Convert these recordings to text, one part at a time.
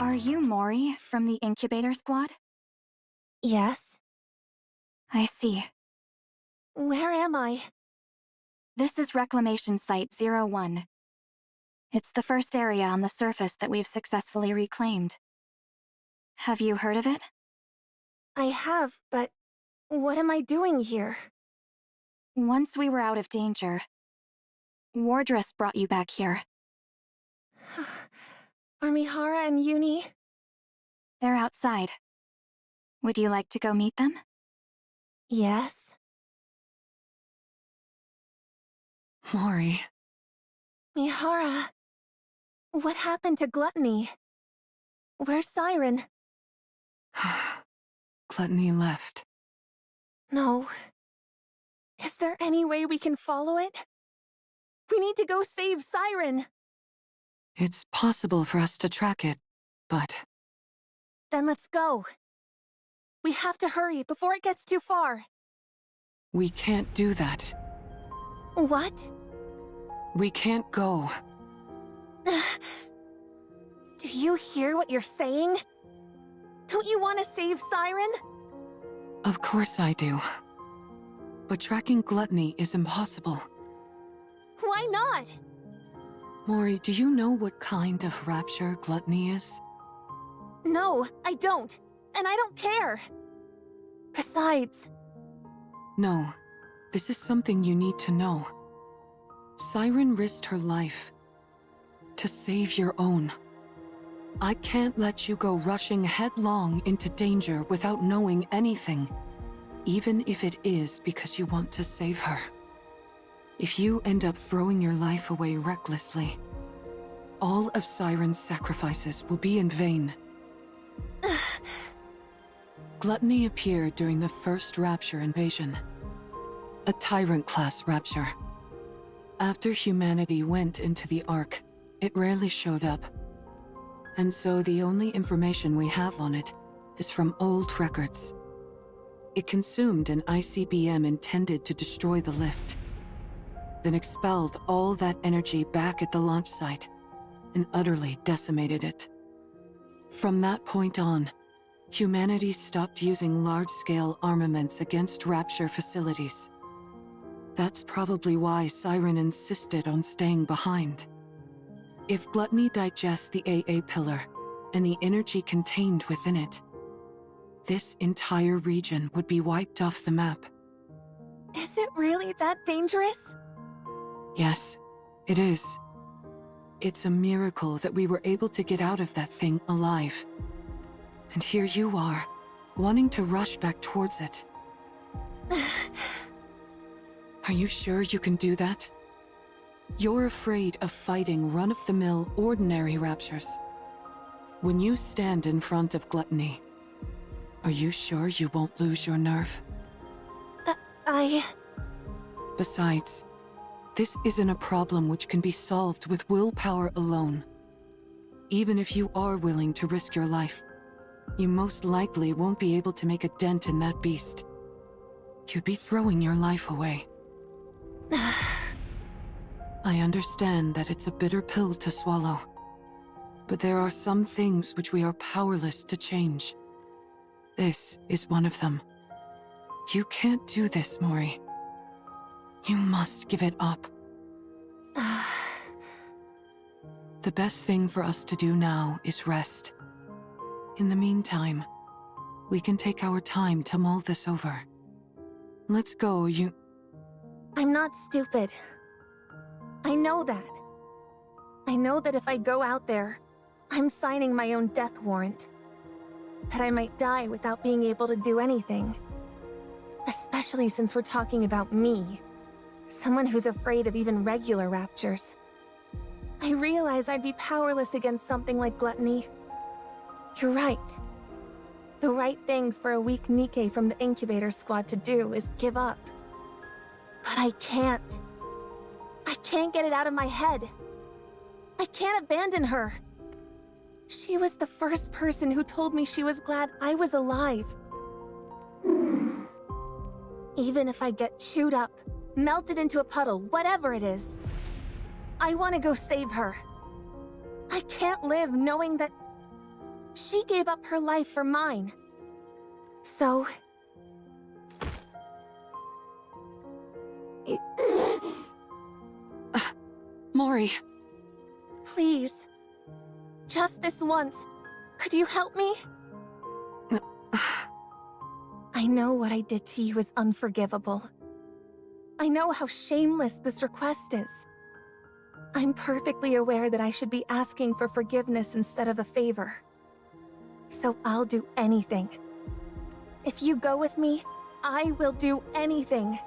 Are you Mori from the incubator squad? Yes? I see. Where am I? This is Reclamation Site 01. It's the first area on the surface that we've successfully reclaimed. Have you heard of it? I have, but what am I doing here? Once we were out of danger, Wardress brought you back here. Are Mihara and Uni? They're outside. Would you like to go meet them? Yes. Mori. Mihara. What happened to Gluttony? Where's Siren? Gluttony left. No. Is there any way we can follow it? We need to go save Siren! It's possible for us to track it, but... Then let's go. We have to hurry before it gets too far. we can't do that. What? We can't go. Do you hear what you're saying? Don't you want to save Siren? Of course I do. But tracking Gluttony is impossible. Why not? Mori, do you know what kind of rapture Gluttony is? No, I don't. And I don't care. Besides... No. This is something you need to know. Siren risked her life to save your own. I can't let you go rushing headlong into danger without knowing anything, even if it is because you want to save her. If you end up throwing your life away recklessly, all of Siren's sacrifices will be in vain. Gluttony appeared during the first Rapture invasion. A Tyrant-class Rapture. After humanity went into the Ark, it rarely showed up. And so the only information we have on it is from old records. It consumed an ICBM intended to destroy the lift, then expelled all that energy back at the launch site and utterly decimated it. From that point on, humanity stopped using large-scale armaments against Rapture facilities. That's probably why Siren insisted on staying behind. If Gluttony digests the AA pillar and the energy contained within it, this entire region would be wiped off the map. Is it really that dangerous? Yes, it is. It's a miracle that we were able to get out of that thing alive. And here you are, wanting to rush back towards it. Are you sure you can do that? You're afraid of fighting run-of-the-mill ordinary raptures. When you stand in front of Gluttony, are you sure you won't lose your nerve? Besides, this isn't a problem which can be solved with willpower alone. Even if you are willing to risk your life, you most likely won't be able to make a dent in that beast. You'd be throwing your life away. I understand that it's a bitter pill to swallow, but there are some things which we are powerless to change. This is one of them. You can't do this, Mori. You must give it up. The best thing for us to do now is rest. In the meantime, we can take our time to mull this over. Let's go, I'm not stupid. I know that. I know that if I go out there, I'm signing my own death warrant. That I might die without being able to do anything. Especially since we're talking about me. Someone who's afraid of even regular raptures. I realize I'd be powerless against something like Gluttony. You're right. The right thing for a weak Nikke from the incubator squad to do is give up. But I can't. I can't get it out of my head. I can't abandon her. She was the first person who told me she was glad I was alive. Even if I get chewed up, melted into a puddle, whatever it is, I want to go save her. I can't live knowing that She gave up her life for mine. So... Mori. Please. Just this once. Could you help me? I know what I did to you is unforgivable. I know how shameless this request is. I'm perfectly aware that I should be asking for forgiveness instead of a favor. So I'll do anything. If you go with me, I will do anything.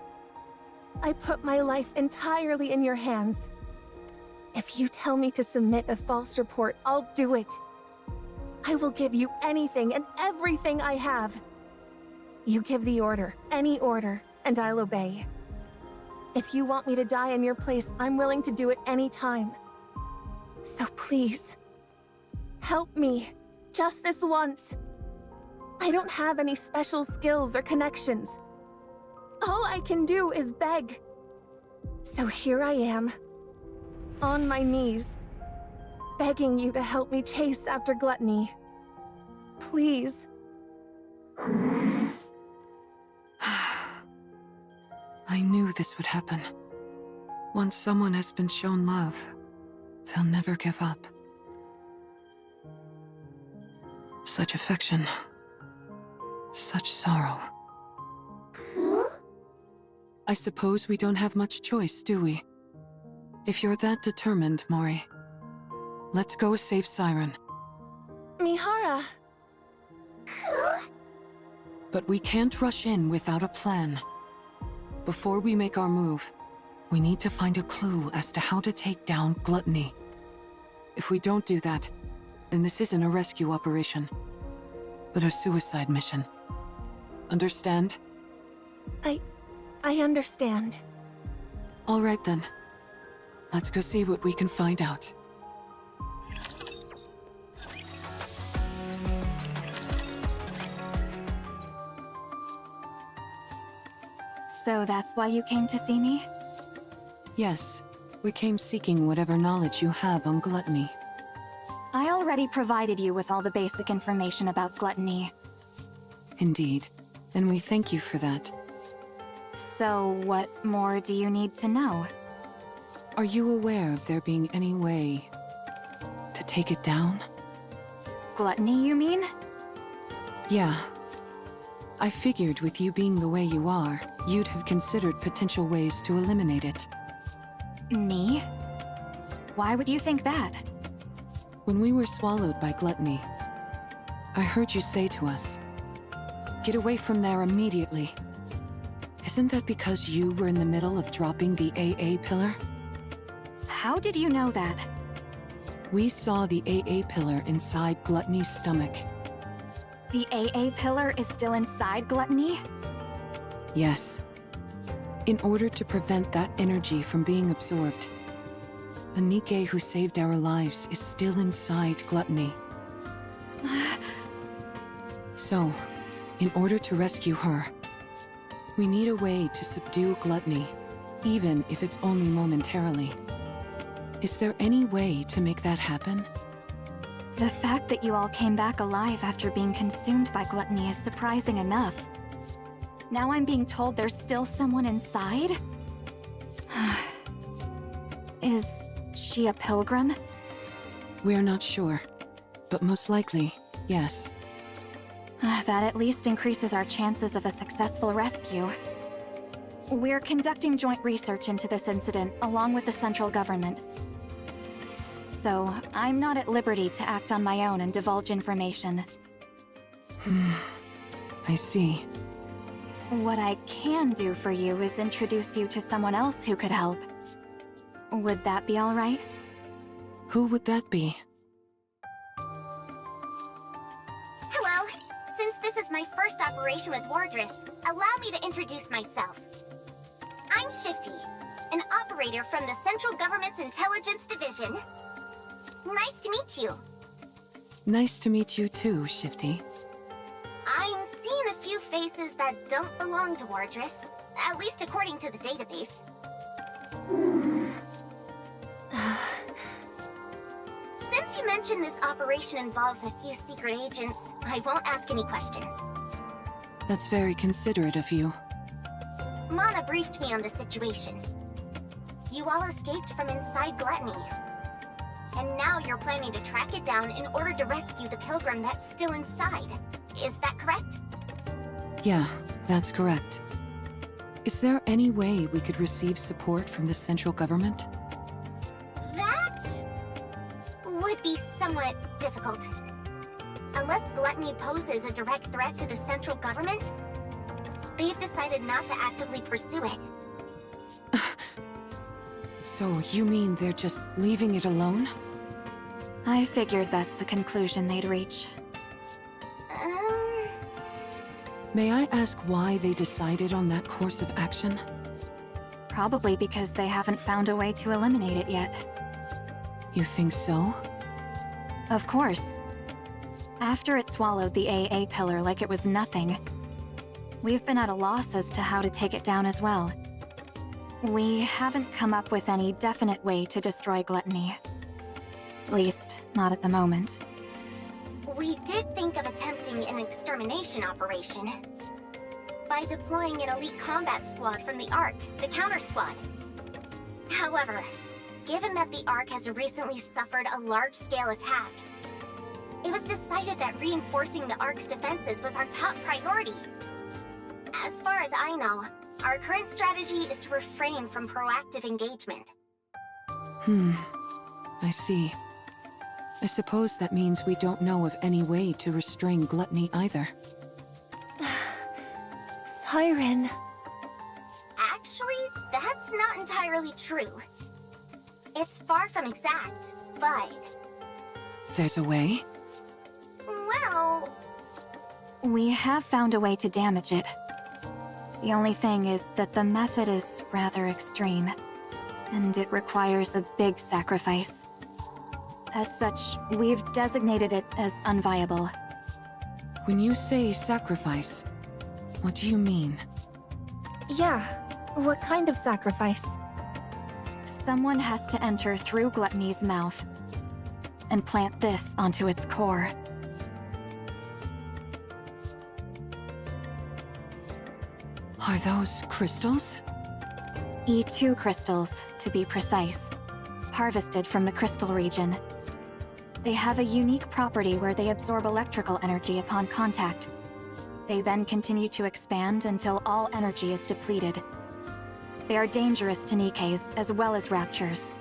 I put my life entirely in your hands. If you tell me to submit a false report, I'll do it. I will give you anything and everything I have. You give the order, any order, and I'll obey. If you want me to die in your place, I'm willing to do it any time. So please, help me, just this once. I don't have any special skills or connections. All I can do is beg. So here I am, on my knees, begging you to help me chase after gluttony. Please. I knew this would happen. Once someone has been shown love, they'll never give up. Such affection. Such sorrow. I suppose we don't have much choice, do we? If you're that determined, Mori, let's go save Siren. Mihara. But we can't rush in without a plan. Before we make our move, we need to find a clue as to how to take down gluttony. If we don't do that, then this isn't a rescue operation, but a suicide mission. Understand? I understand. All right then. Let's go see what we can find out. So that's why you came to see me? Yes, we came seeking whatever knowledge you have on gluttony. I already provided you with all the basic information about gluttony. Indeed, and we thank you for that. So what more do you need to know? Are you aware of there being any way to take it down? Gluttony, you mean? Yeah. I figured with you being the way you are, you'd have considered potential ways to eliminate it. Me? Why would you think that? When we were swallowed by gluttony, I heard you say to us, "Get away from there immediately." Isn't that because you were in the middle of dropping the AA pillar? How did you know that? We saw the AA pillar inside Gluttony's stomach. The AA pillar is still inside Gluttony? Yes. In order to prevent that energy from being absorbed, a Nikke who saved our lives is still inside Gluttony. So, in order to rescue her, we need a way to subdue Gluttony, even if it's only momentarily. Is there any way to make that happen? The fact that you all came back alive after being consumed by Gluttony is surprising enough. Now I'm being told there's still someone inside? Is she a pilgrim? We're not sure, but most likely, yes. That at least increases our chances of a successful rescue. We're conducting joint research into this incident, along with the central government. So, I'm not at liberty to act on my own and divulge information. I see. What I can do for you is introduce you to someone else who could help. Would that be all right? Who would that be? Hello. Since this is my first operation with Wardress, allow me to introduce myself. I'm Shifty, an operator from the Central Government's Intelligence Division. Nice to meet you. Nice to meet you too, Shifty. I'm seeing a few faces that don't belong to Wardress, at least according to the database. Since you mentioned mention this operation involves a few secret agents, I won't ask any questions. That's very considerate of you. Mana briefed me on the situation. You all escaped from inside Gluttony. And now you're planning to track it down in order to rescue the pilgrim that's still inside. Is that correct? Yeah, that's correct. Is there any way we could receive support from the central government? That would be somewhat difficult. Unless Gluttony poses a direct threat to the central government, they've decided not to actively pursue it. So you mean they're just leaving it alone? I figured that's the conclusion they'd reach. May I ask why they decided on that course of action? Probably because they haven't found a way to eliminate it yet. You think so? Of course. After it swallowed the AA pillar like it was nothing, we've been at a loss as to how to take it down as well. We haven't come up with any definite way to destroy Gluttony. At least, not at the moment. We did think of attempting an extermination operation by deploying an elite combat squad from the Ark, the counter squad. However, given that the Ark has recently suffered a large-scale attack, it was decided that reinforcing the Ark's defenses was our top priority. As far as I know, our current strategy is to refrain from proactive engagement. I see. I suppose that means we don't know of any way to restrain Gluttony either. Siren. Actually, that's not entirely true. It's far from exact, but... There's a way? Well... We have found a way to damage it. The only thing is that the method is rather extreme, and it requires a big sacrifice. As such, we've designated it as unviable. When you say sacrifice, what do you mean? Yeah, what kind of sacrifice? Someone has to enter through Gluttony's mouth and plant this onto its core. Are those crystals? E2 crystals, to be precise, harvested from the crystal region. They have a unique property where they absorb electrical energy upon contact. They then continue to expand until all energy is depleted. They are dangerous to Nikkes as well as raptures.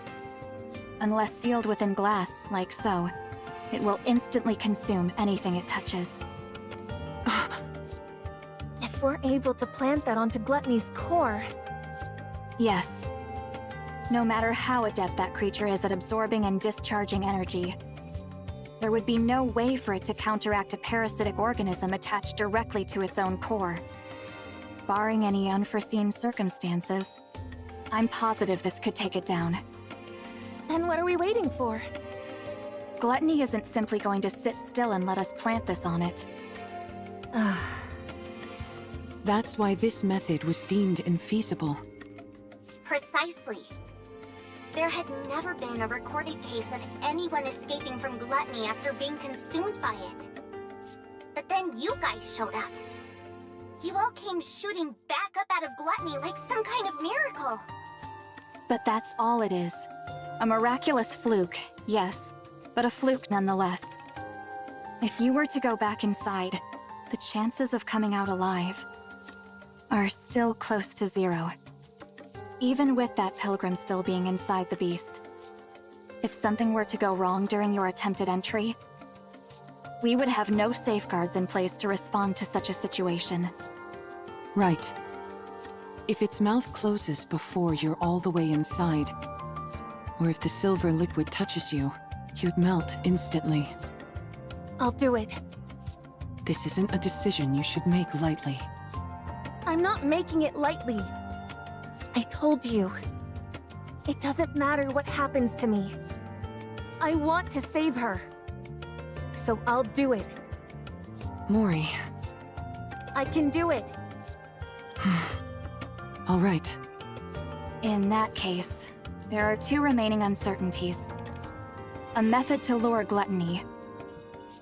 Unless sealed within glass, like so, it will instantly consume anything it touches. If we're able to plant that onto Gluttony's core... Yes. No matter how adept that creature is at absorbing and discharging energy, there would be no way for it to counteract a parasitic organism attached directly to its own core. Barring any unforeseen circumstances, I'm positive this could take it down. Then what are we waiting for? Gluttony isn't simply going to sit still and let us plant this on it. That's why this method was deemed infeasible. Precisely. There had never been a recorded case of anyone escaping from Gluttony after being consumed by it. But then you guys showed up. You all came shooting back up out of Gluttony like some kind of miracle. But that's all it is. A miraculous fluke, yes, but a fluke nonetheless. If you were to go back inside, the chances of coming out alive are still close to zero. Even with that pilgrim still being inside the beast. If something were to go wrong during your attempted entry, we would have no safeguards in place to respond to such a situation. Right. If its mouth closes before you're all the way inside, or if the silver liquid touches you, you'd melt instantly. I'll do it. This isn't a decision you should make lightly. I'm not making it lightly. I told you. It doesn't matter what happens to me. I want to save her. So I'll do it. Mori. I can do it. All right. In that case, there are two remaining uncertainties. a method to lure gluttony,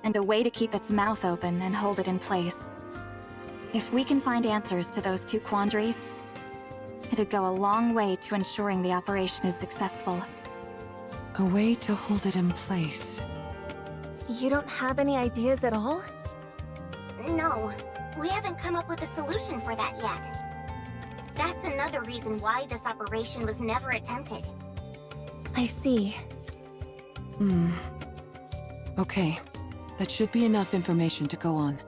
and a way to keep its mouth open and hold it in place. If we can find answers to those two quandaries, it'd go a long way to ensuring the operation is successful. A way to hold it in place. You don't have any ideas at all? No, we haven't come up with a solution for that yet. That's another reason why this operation was never attempted. I see. Okay. That should be enough information to go on.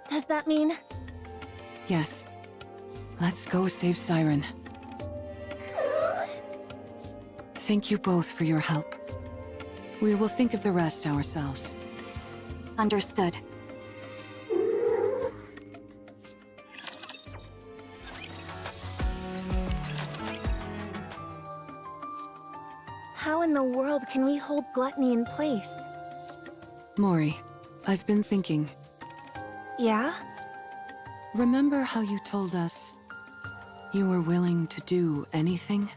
Does that mean... Yes. Let's go save Siren. Thank you both for your help. We will think of the rest ourselves. Understood. How in the world can we hold gluttony in place? Mori, I've been thinking. Yeah? Remember how you told us you were willing to do anything?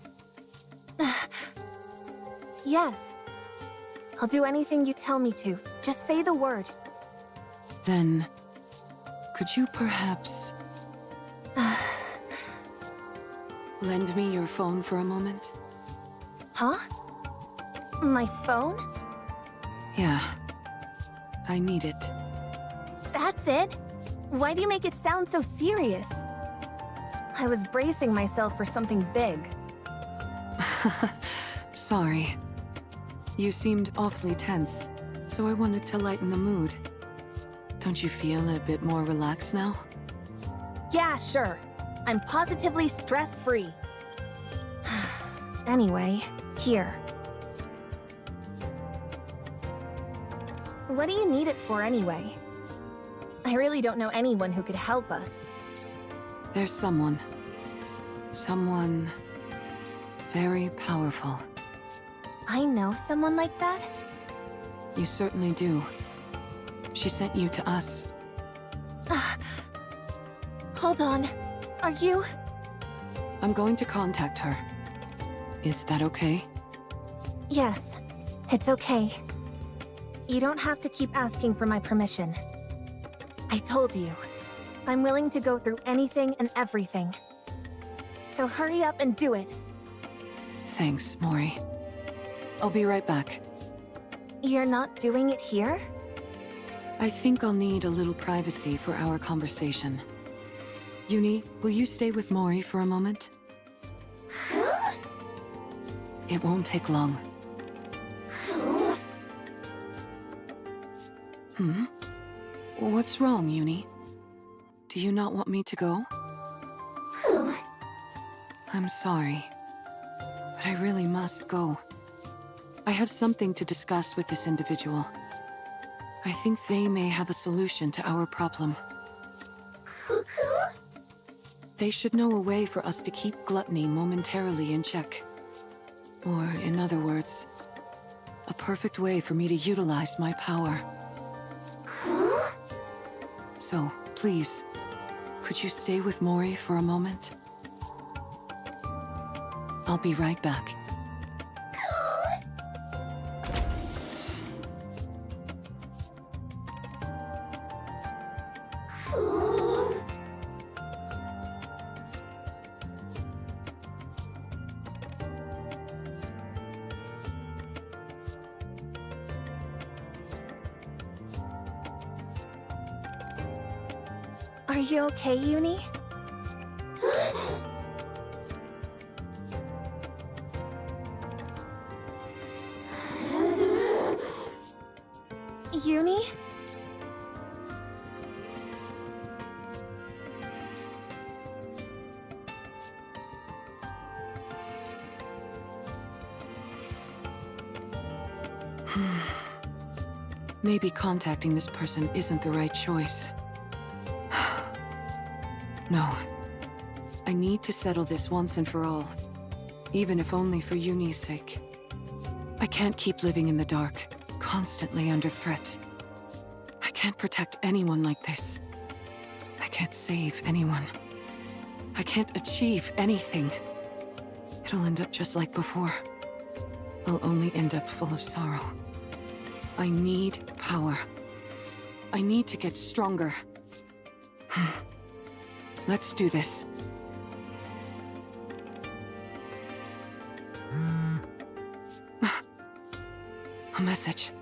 Yes. I'll do anything you tell me to. Just say the word. Then, could you perhaps lend me your phone for a moment? Huh? My phone? Yeah. I need it. That's it? Why do you make it sound so serious? I was bracing myself for something big. Sorry. You seemed awfully tense, so I wanted to lighten the mood. Don't you feel a bit more relaxed now? Yeah, sure. I'm positively stress-free. Anyway, here. What do you need it for anyway? I really don't know anyone who could help us. There's someone. Someone very powerful. I know someone like that? You certainly do. She sent you to us. Hold on. Are you... I'm going to contact her. Is that okay? Yes, it's okay. You don't have to keep asking for my permission. I told you, I'm willing to go through anything and everything. So hurry up and do it. Thanks, Mori. I'll be right back. You're not doing it here? I think I'll need a little privacy for our conversation. Uni, will you stay with Mori for a moment? It won't take long. What's wrong, Uni? Do you not want me to go? I'm sorry, but I really must go. I have something to discuss with this individual. I think they may have a solution to our problem. They should know a way for us to keep gluttony momentarily in check. Or, in other words, a perfect way for me to utilize my power. So, please, could you stay with Mori for a moment? I'll be right back. Are you okay, Uni? Uni? Maybe contacting this person isn't the right choice. No. I need to settle this once and for all. Even if only for Uni's sake. I can't keep living in the dark, constantly under threat. I can't protect anyone like this. I can't save anyone. I can't achieve anything. It'll end up just like before. I'll only end up full of sorrow. I need power. I need to get stronger. Let's do this. A message.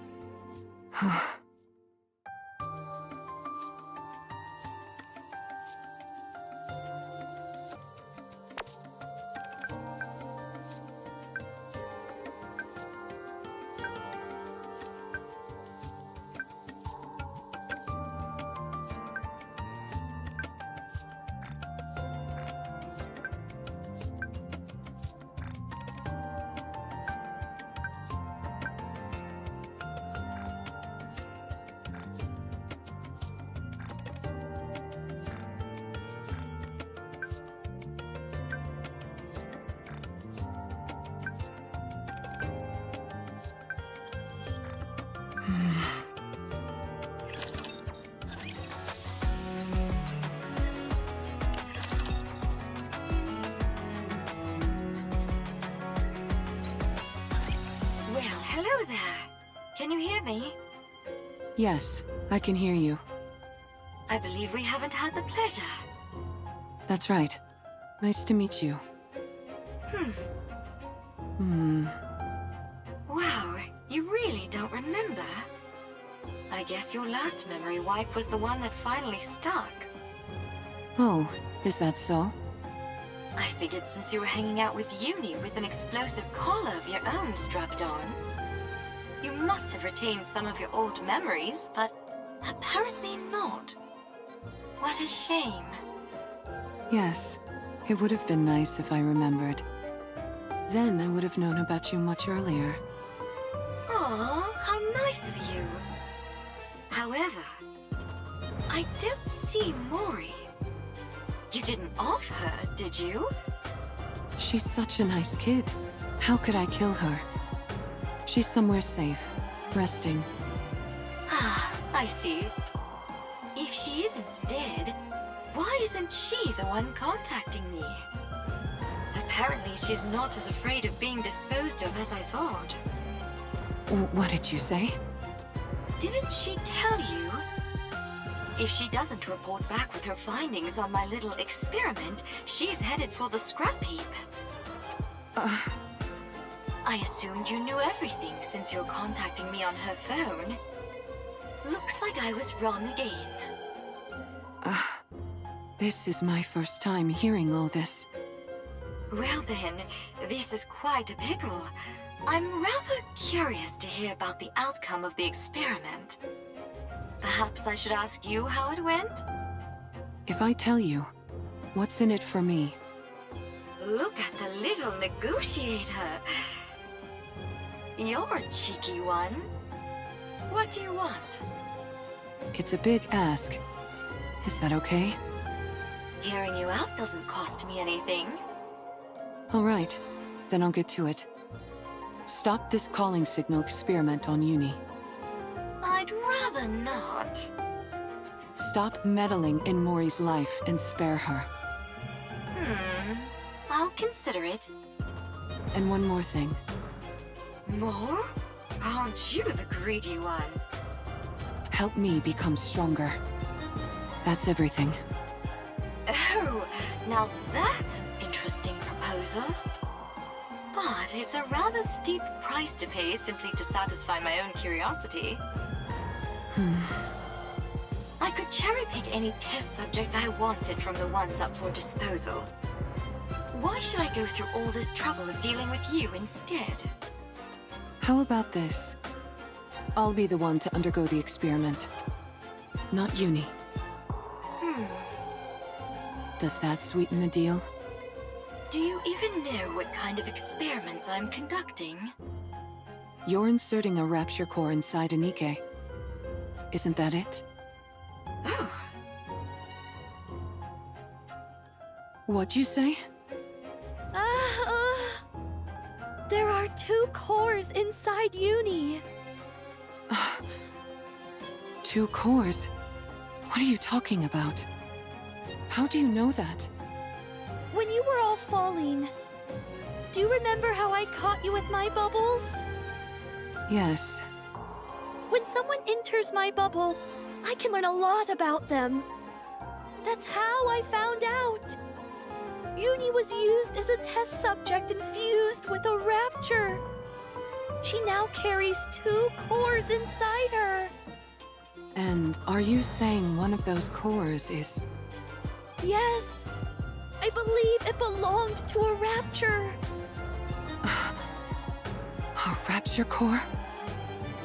Well, hello there. Can you hear me? Yes, I can hear you. I believe we haven't had the pleasure. That's right. Nice to meet you. Wow, you really don't remember? I guess your last memory wipe was the one that finally stuck. Oh, is that so? I figured since you were hanging out with Uni with an explosive collar of your own strapped on, you must have retained some of your old memories, but apparently not. What a shame. Yes, it would have been nice if I remembered. Then I would have known about you much earlier. Aw, how nice of you. However, I don't see Mori. You didn't off her, did you? She's such a nice kid. How could I kill her? She's somewhere safe, resting. Ah, I see. If she isn't dead, why isn't she the one contacting me? Apparently she's not as afraid of being disposed of as I thought. What did you say? Didn't she tell you? If she doesn't report back with her findings on my little experiment, she's headed for the scrap heap. I assumed you knew everything since you're contacting me on her phone. Looks like I was wrong again. This is my first time hearing all this. Well then, this is quite a pickle. I'm rather curious to hear about the outcome of the experiment. Perhaps I should ask you how it went? If I tell you, what's in it for me? Look at the little negotiator. You're a cheeky one. What do you want? It's a big ask. Is that okay? Hearing you out doesn't cost me anything. All right, then I'll get to it. Stop this calling signal experiment on Uni. I'd rather not. Stop meddling in Mori's life and spare her. I'll consider it. And one more thing. More? Aren't you the greedy one? Help me become stronger. That's everything. Oh, now that's an interesting proposal. But it's a rather steep price to pay simply to satisfy my own curiosity. I could cherry-pick any test subject I wanted from the ones up for disposal. Why should I go through all this trouble of dealing with you instead? How about this? I'll be the one to undergo the experiment. Not Uni. Does that sweeten the deal? Do you even know what kind of experiments I'm conducting? You're inserting a rapture core inside a Nikke. Isn't that it? Oh, What'd you say? There are 2 cores inside Uni. 2 cores? What are you talking about? How do you know that? When you were all falling, Do you remember how I caught you with my bubbles? Yes. When someone enters my bubble, I can learn a lot about them. That's how I found out. Uni was used as a test subject and fused with a rapture. She now carries 2 cores inside her. And are you saying one of those cores is... Yes, I believe it belonged to a rapture. a rapture core?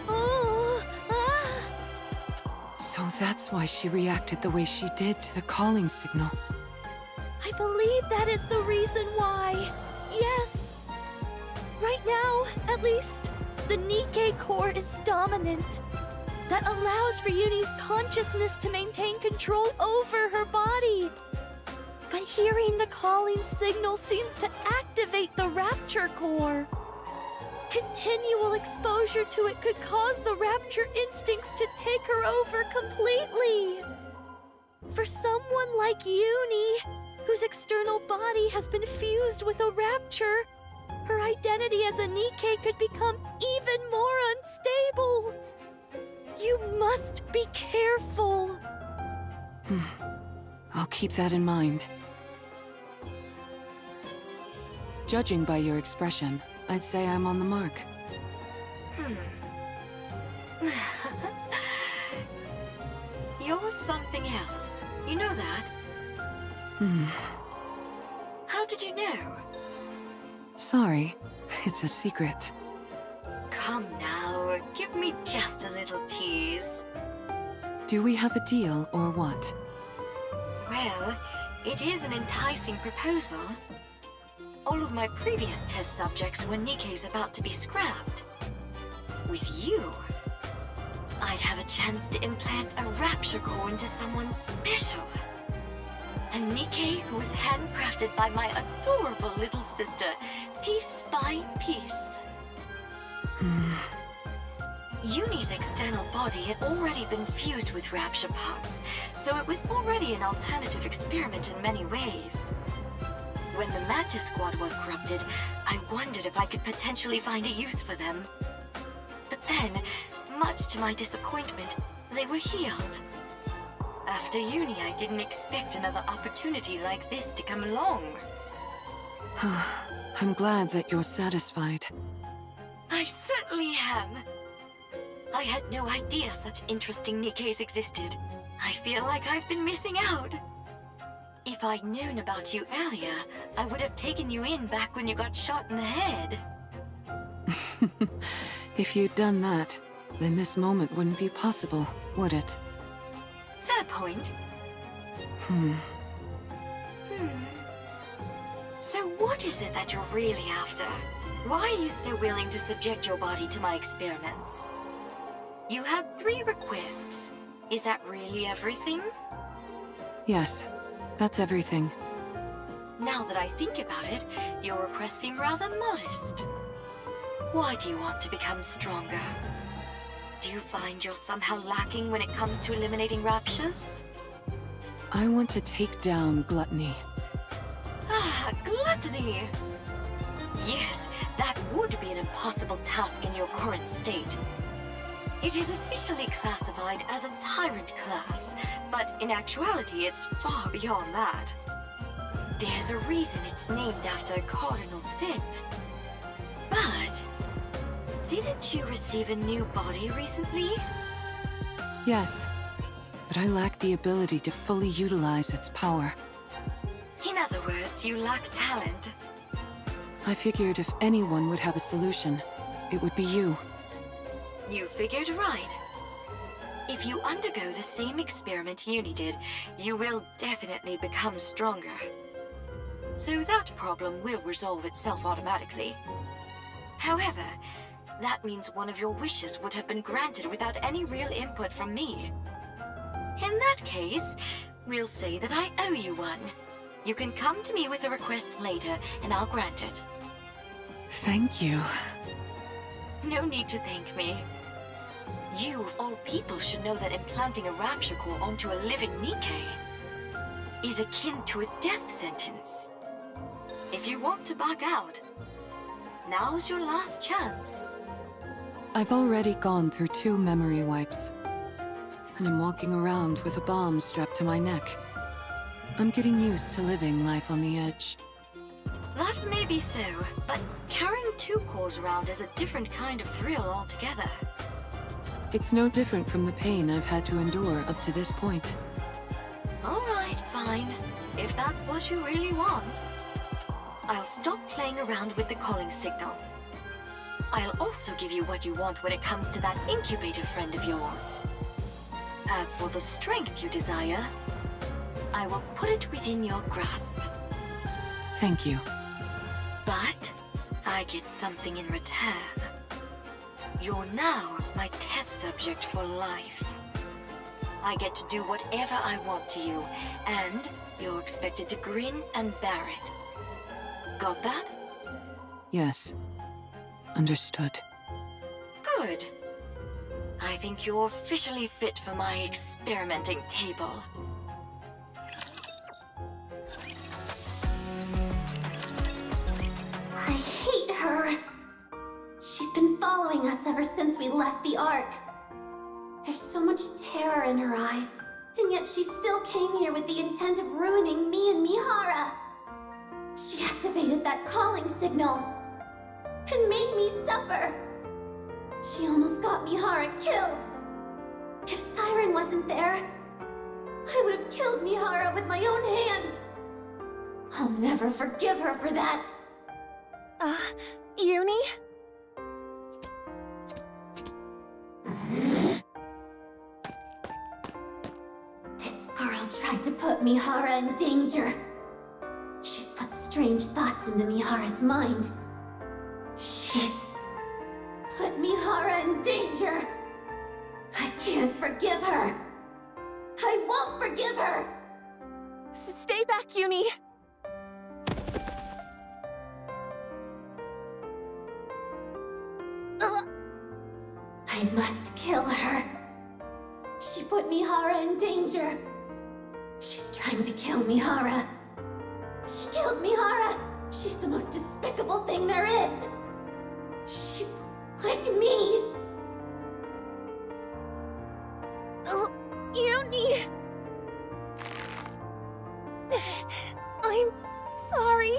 Oh, So that's why she reacted the way she did to the calling signal. I believe that is the reason why. Yes. Right now, at least, the Nikke core is dominant. That allows for Uni's consciousness to maintain control over her body. But hearing the calling signal seems to activate the rapture core. Continual exposure to it could cause the rapture instincts to take her over completely. For someone like Uni, whose external body has been fused with a rapture, her identity as a Nikke could become even more unstable. You must be careful. I'll keep that in mind. Judging by your expression, I'd say I'm on the mark. You're something else. You know that? How did you know? Sorry, it's a secret. Come now, give me just a little tease. Do we have a deal or what? Well, it is an enticing proposal. All of my previous test subjects were Nikke's about to be scrapped. With you, I'd have a chance to implant a rapture core into someone special. A Nikke who was handcrafted by my adorable little sister, piece by piece. Uni's external body had already been fused with rapture parts, so it was already an alternative experiment in many ways. When the Matter Squad was corrupted, I wondered if I could potentially find a use for them. But then, much to my disappointment, they were healed. After Uni, I didn't expect another opportunity like this to come along. I'm glad that you're satisfied. I certainly am. I had no idea such interesting Nikkes existed. I feel like I've been missing out. If I'd known about you earlier, I would have taken you in back when you got shot in the head. If you'd done that, then this moment wouldn't be possible, would it? Fair point. So what is it that you're really after? Why are you so willing to subject your body to my experiments? You had 3 requests. Is that really everything? Yes, that's everything. Now that I think about it, your requests seem rather modest. Why do you want to become stronger? Do you find you're somehow lacking when it comes to eliminating raptures? I want to take down gluttony. Ah, gluttony! Yes, that would be an impossible task in your current state. It is officially classified as a tyrant class, but in actuality it's far beyond that. There's a reason it's named after a cardinal sin. But didn't you receive a new body recently? Yes, but I lack the ability to fully utilize its power. In other words, you lack talent. I figured if anyone would have a solution, it would be you. You figured right. If you undergo the same experiment Uni did, you will definitely become stronger. So that problem will resolve itself automatically. However, that means one of your wishes would have been granted without any real input from me. In that case, we'll say that I owe you one. You can come to me with a request later, and I'll grant it. Thank you. No need to thank me. You, of all people, should know that implanting a rapture core onto a living Nikke is akin to a death sentence. If you want to back out, Now's your last chance. I've already gone through 2 memory wipes. And I'm walking around with a bomb strapped to my neck. I'm getting used to living life on the edge. That may be so, but carrying 2 cores around is a different kind of thrill altogether. It's no different from the pain I've had to endure up to this point. Alright, fine. If that's what you really want. I'll stop playing around with the calling signal. I'll also give you what you want when it comes to that incubator friend of yours. As for the strength you desire, I will put it within your grasp. Thank you. But I get something in return. You're now my test subject for life. I get to do whatever I want to you, and you're expected to grin and bear it. Got that? Yes. Understood. Good. I think you're officially fit for my experimenting table. I hate her. She's been following us ever since we left the Ark. There's so much terror in her eyes, and yet she still came here with the intent of ruining me and Mihara. She activated that calling signal and made me suffer. She almost got Mihara killed. If Siren wasn't there, I would have killed Mihara with my own hands. I'll never forgive her for that. Uni? This girl tried to put Mihara in danger. She's put strange thoughts into Mihara's mind. She's put Mihara in danger. I can't forgive her. I won't forgive her. Stay back, Uni! I must kill her. She put Mihara in danger. She's trying to kill Mihara. She killed Mihara. She's the most despicable thing there is. She's like me. Uni! I'm sorry.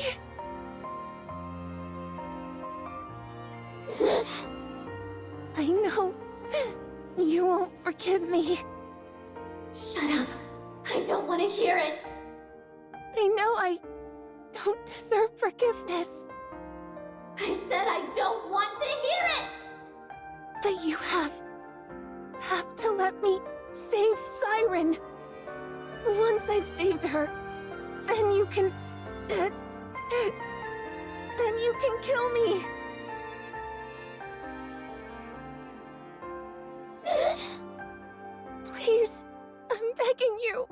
I know you won't forgive me. Shut up. I don't want to hear it. I know I don't deserve forgiveness, I said I don't want to hear it. but you have to let me save Siren. Once I've saved her, then you can kill me. Please, I'm begging you.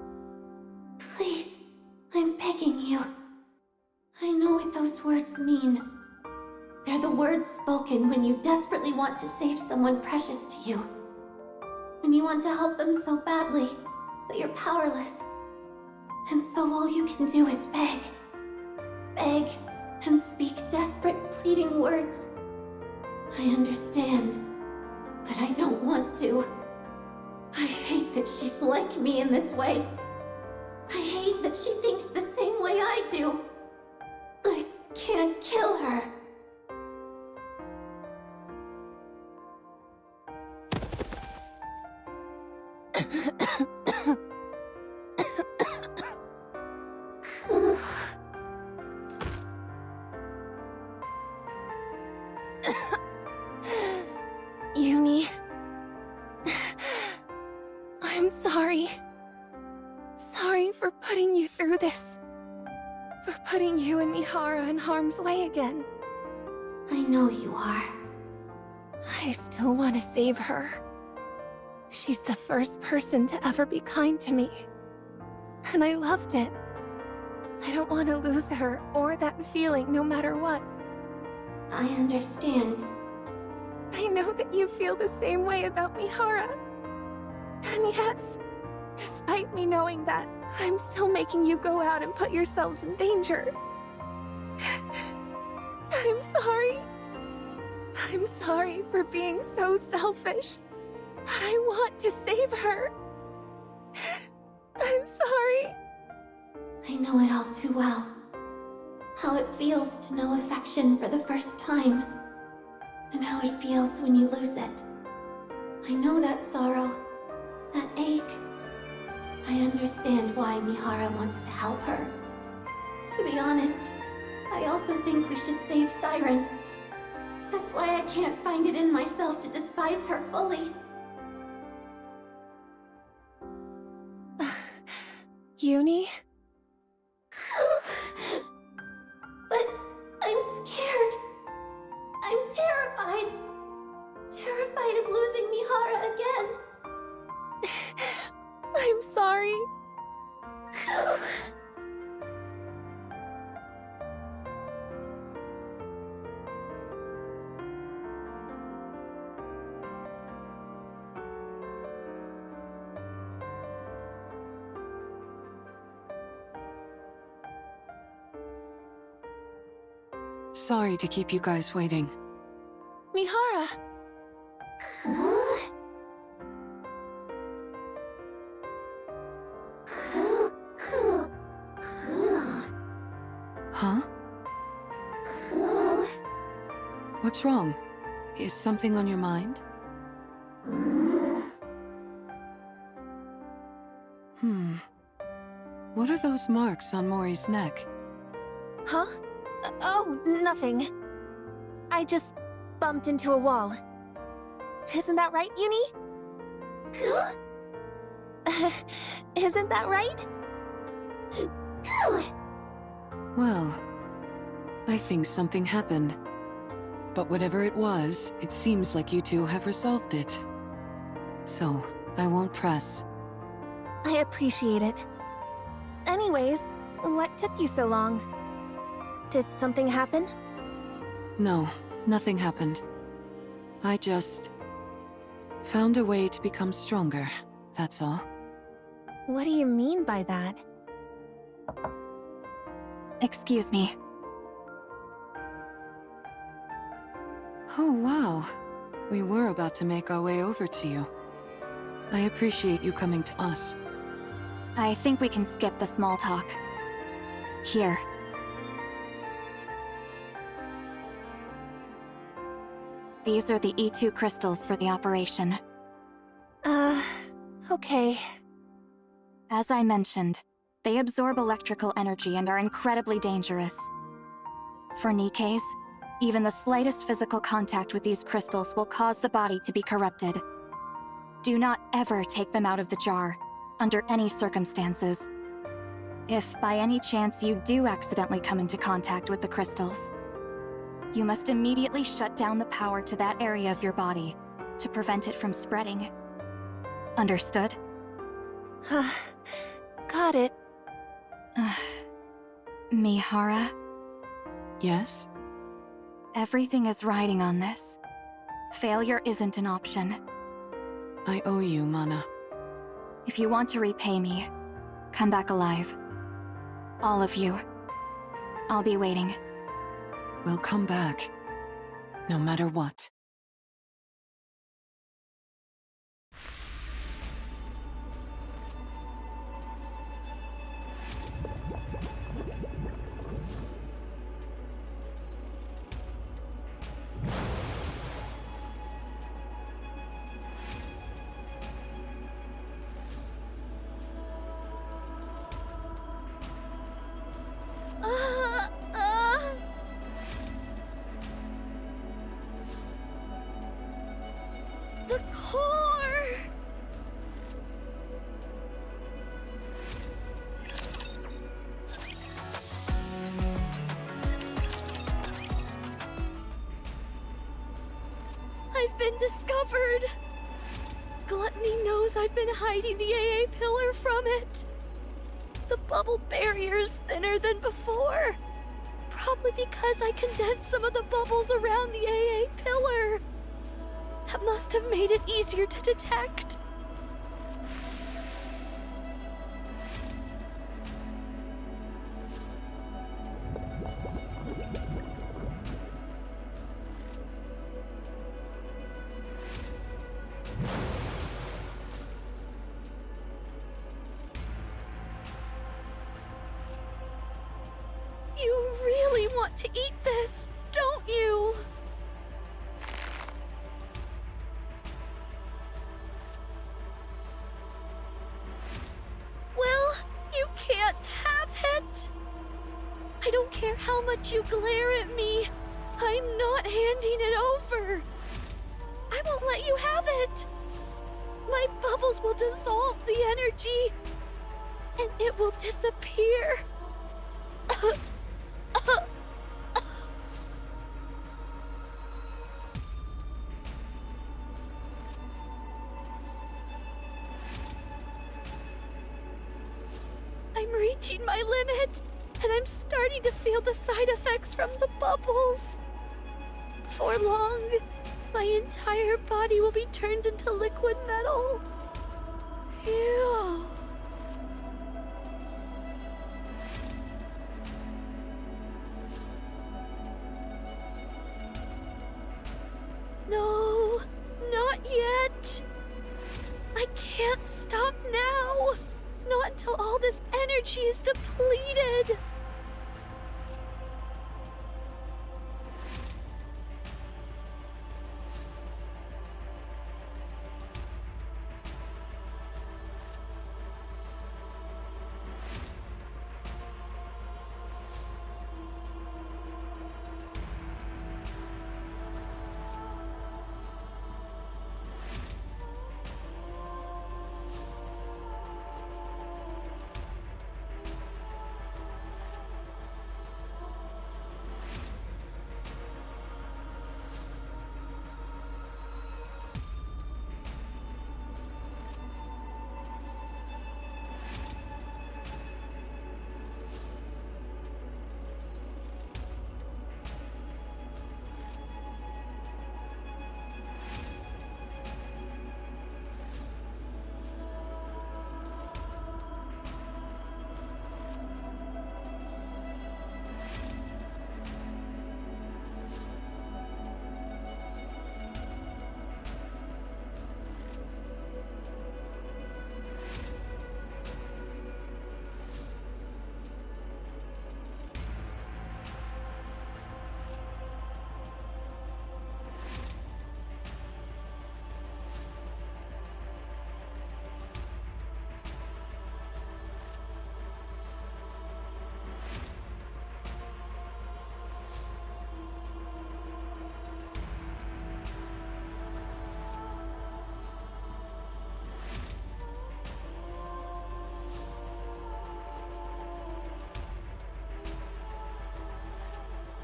Please, I'm begging you. I know what those words mean. They're the words spoken when you desperately want to save someone precious to you. When you want to help them so badly, but you're powerless. And so all you can do is beg. Beg and speak desperate, pleading words. I understand, but I don't want to. I hate that she's like me in this way. I hate that she thinks the same way I do. I can't kill her. Uni, I'm sorry. Sorry for putting you through this. For putting you and Mihara in harm's way again. I know you are. I still want to save her. She's the first person to ever be kind to me. And I loved it. I don't want to lose her or that feeling no matter what. I understand. I know that you feel the same way about Mihara. And yes, despite me knowing that, I'm still making you go out and put yourselves in danger. I'm sorry. I'm sorry for being so selfish. But I want to save her. I'm sorry. I know it all too well. How it feels to know affection for the first time. And how it feels when you lose it. I know that sorrow, that ache. I understand why Mihara wants to help her. To be honest, I also think we should save Siren. That's why I can't find it in myself to despise her fully. Uni? But I'm scared. I'm terrified. Terrified of losing Mihara again. I'm sorry. Sorry to keep you guys waiting. Mihara! Huh? What's wrong? Is something on your mind? What are those marks on Mori's neck? Huh? Oh, nothing. I just bumped into a wall. Isn't that right, Uni? Isn't that right? Well, I think something happened. But whatever it was, it seems like you two have resolved it. So, I won't press. I appreciate it. Anyways, what took you so long? Did something happen? No, nothing happened. I just found a way to become stronger, that's all. What do you mean by that? Excuse me. Oh, wow. We were about to make our way over to you. I appreciate you coming to us. I think we can skip the small talk. Here. These are the E2 crystals for the operation. Okay. As I mentioned, they absorb electrical energy and are incredibly dangerous. For Nikkes, even the slightest physical contact with these crystals will cause the body to be corrupted. Do not ever take them out of the jar, under any circumstances. If by any chance you do accidentally come into contact with the crystals, you must immediately shut down the power to that area of your body to prevent it from spreading. Understood? Got it. Mihara, Yes? everything is riding on this. Failure isn't an option. I owe you, Mana. If you want to repay me, come back alive. All of you. I'll be waiting. We'll come back. No matter what. The core! I've been discovered! Gluttony knows I've been hiding the AA pillar from it. The bubble barrier is thinner than before. Probably because I condensed some of the bubbles around the AA pillar. That must have made it easier to detect. want to eat this, don't you? Well, you can't have it. I don't care how much you glare at me. I'm not handing it over. I won't let you have it. My bubbles will dissolve the energy, and it will disappear. I'm reaching my limit, and I'm starting to feel the side effects from the bubbles. For long, my entire body will be turned into liquid metal. Ew. No, not yet. I can't stop now. Not until all this energy is depleted.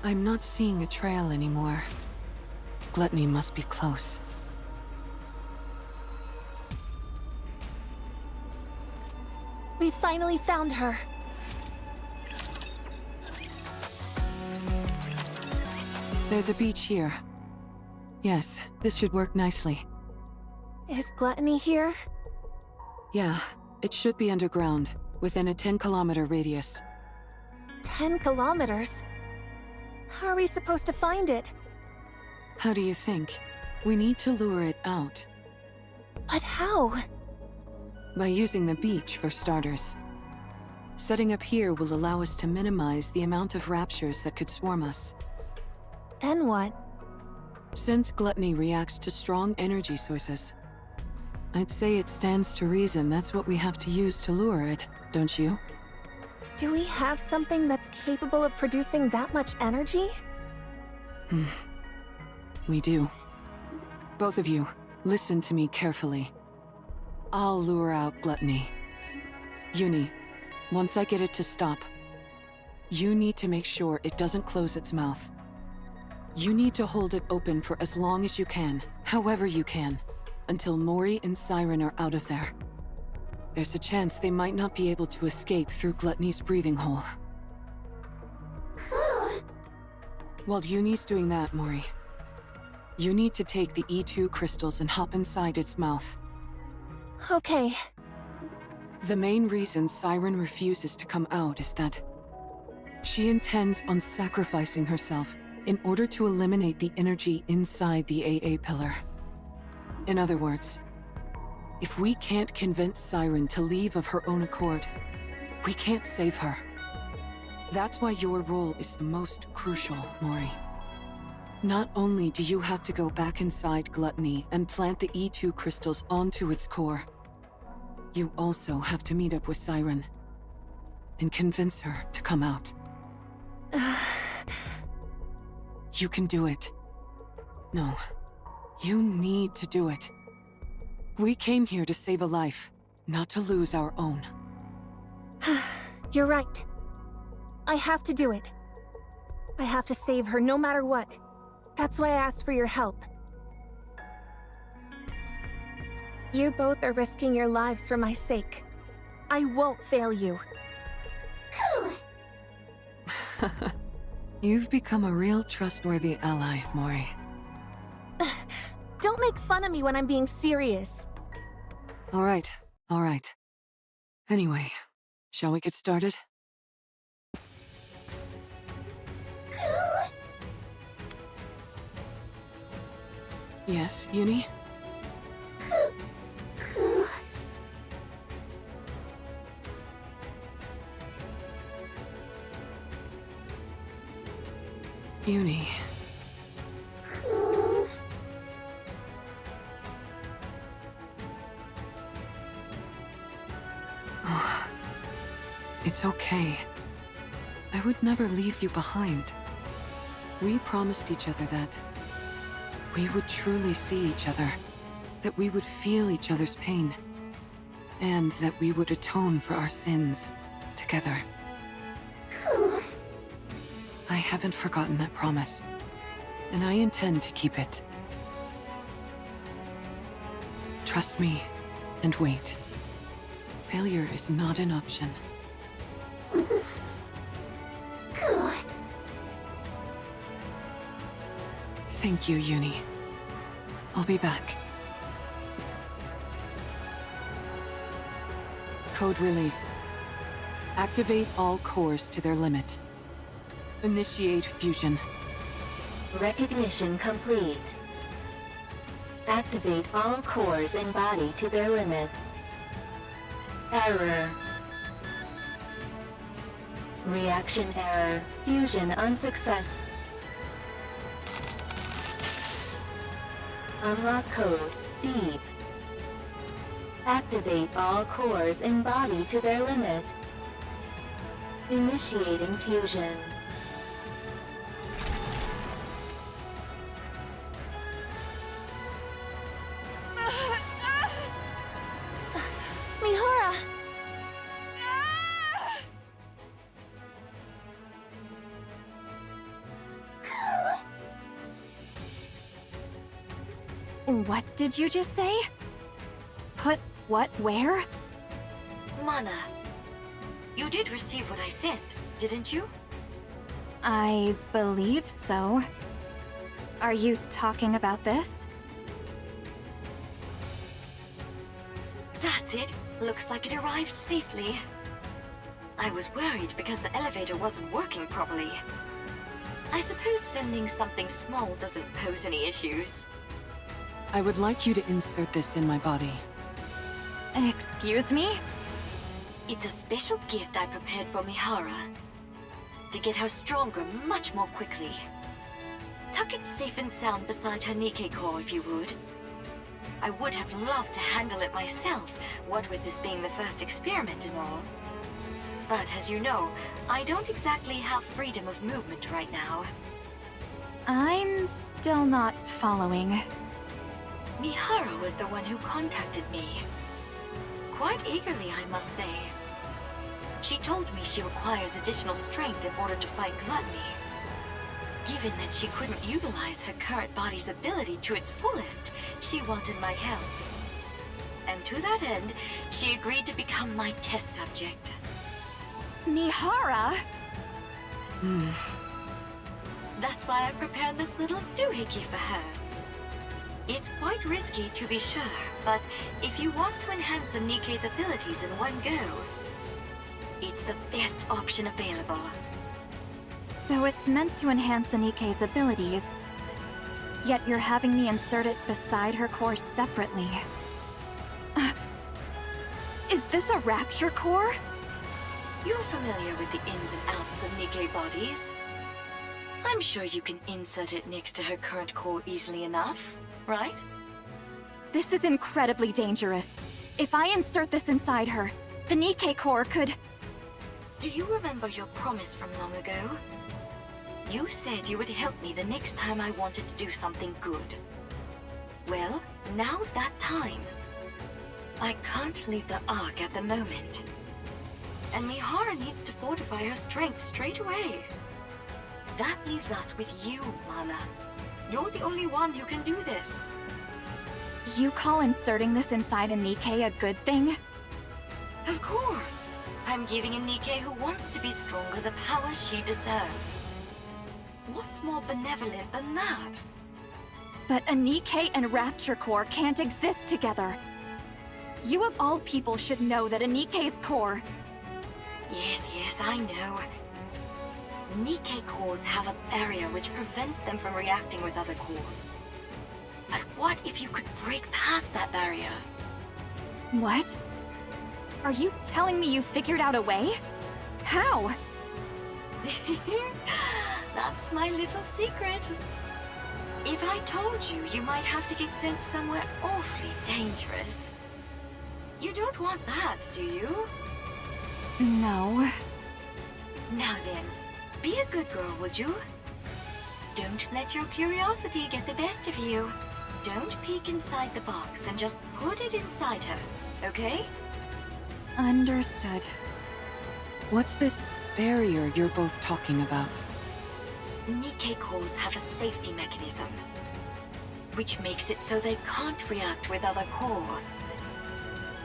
I'm not seeing a trail anymore. Gluttony must be close. We finally found her. There's a beach here. Yes, this should work nicely. Is Gluttony here? Yeah, it should be underground, within a 10-kilometer radius. 10 kilometers? How are we supposed to find it? How do you think? We need to lure it out. But how? By using the beach, for starters. Setting up here will allow us to minimize the amount of raptures that could swarm us. Then what? Since Gluttony reacts to strong energy sources, I'd say it stands to reason that's what we have to use to lure it, don't you? Do we have something that's capable of producing that much energy? We do. Both of you, listen to me carefully. I'll lure out Gluttony. Uni, once I get it to stop, you need to make sure it doesn't close its mouth. You need to hold it open for as long as you can, however you can, until Mori and Siren are out of there. There's a chance they might not be able to escape through Gluttony's breathing hole. While Uni's doing that, Mori, you need to take the E2 crystals and hop inside its mouth. Okay. The main reason Siren refuses to come out is that she intends on sacrificing herself in order to eliminate the energy inside the AA pillar. In other words, if we can't convince Siren to leave of her own accord, we can't save her. That's why your role is the most crucial, Mori. Not only do you have to go back inside Gluttony and plant the E2 crystals onto its core, you also have to meet up with Siren and convince her to come out. You can do it. No, you need to do it. We came here to save a life, not to lose our own. You're right. I have to do it. I have to save her no matter what. That's why I asked for your help. You both are risking your lives for my sake. I won't fail you. You've become a real trustworthy ally, Mori. Don't make fun of me when I'm being serious. All right. Anyway, shall we get started? Yes, Uni? Uni. Oh, it's okay. I would never leave you behind. We promised each other that we would truly see each other, that we would feel each other's pain, and that we would atone for our sins together. I haven't forgotten that promise, and I intend to keep it. Trust me, and wait. Failure is not an option. Thank you, Uni. I'll be back. Code release. Activate all cores to their limit. Initiate fusion. Recognition complete. Activate all cores in body to their limit. Error. Reaction error. Fusion unsuccess. Unlock code deep. Activate all cores in body to their limit. Initiating fusion. Mihara! What did you just say? Put what where? Mana, you did receive what I sent, didn't you? I believe so. Are you talking about this? That's it. Looks like it arrived safely. I was worried because the elevator wasn't working properly. I suppose sending something small doesn't pose any issues. I would like you to insert this in my body. Excuse me? It's a special gift I prepared for Mihara. To get her stronger much more quickly. Tuck it safe and sound beside her Nikke core if you would. I would have loved to handle it myself, what with this being the first experiment and all. But as you know, I don't exactly have freedom of movement right now. I'm still not following. Mihara was the one who contacted me. Quite eagerly, I must say. She told me she requires additional strength in order to fight Gluttony. Given that she couldn't utilize her current body's ability to its fullest, she wanted my help. And to that end, she agreed to become my test subject. Mihara? That's why I prepared this little doohickey for her. It's quite risky, to be sure, but if you want to enhance a Nikke's abilities in one go, it's the best option available. So it's meant to enhance Nikke's abilities, yet you're having me insert it beside her core separately. Is this a rapture core? You're familiar with the ins and outs of Nikke bodies. I'm sure you can insert it next to her current core easily enough, right? This is incredibly dangerous. If I insert this inside her, the Nikke core could... Do you remember your promise from long ago? You said you would help me the next time I wanted to do something good. Well, now's that time. I can't leave the Ark at the moment. And Mihara needs to fortify her strength straight away. That leaves us with you, Mana. You're the only one who can do this. You call inserting this inside a Nikke a good thing? Of course. I'm giving a Nikke who wants to be stronger the power she deserves. What's more benevolent than that? But a Nikke and Rapture Core can't exist together. You of all people should know that a Nikke's core... Yes, I know. Nikke cores have a barrier which prevents them from reacting with other cores. But what if you could break past that barrier? What? Are you telling me you figured out a way? How? That's my little secret. If I told you, you might have to get sent somewhere awfully dangerous. You don't want that, do you? No. Now then, be a good girl, would you? Don't let your curiosity get the best of you. Don't peek inside the box and just put it inside her, okay? Understood. What's this barrier you're both talking about? Nikke cores have a safety mechanism, which makes it so they can't react with other cores.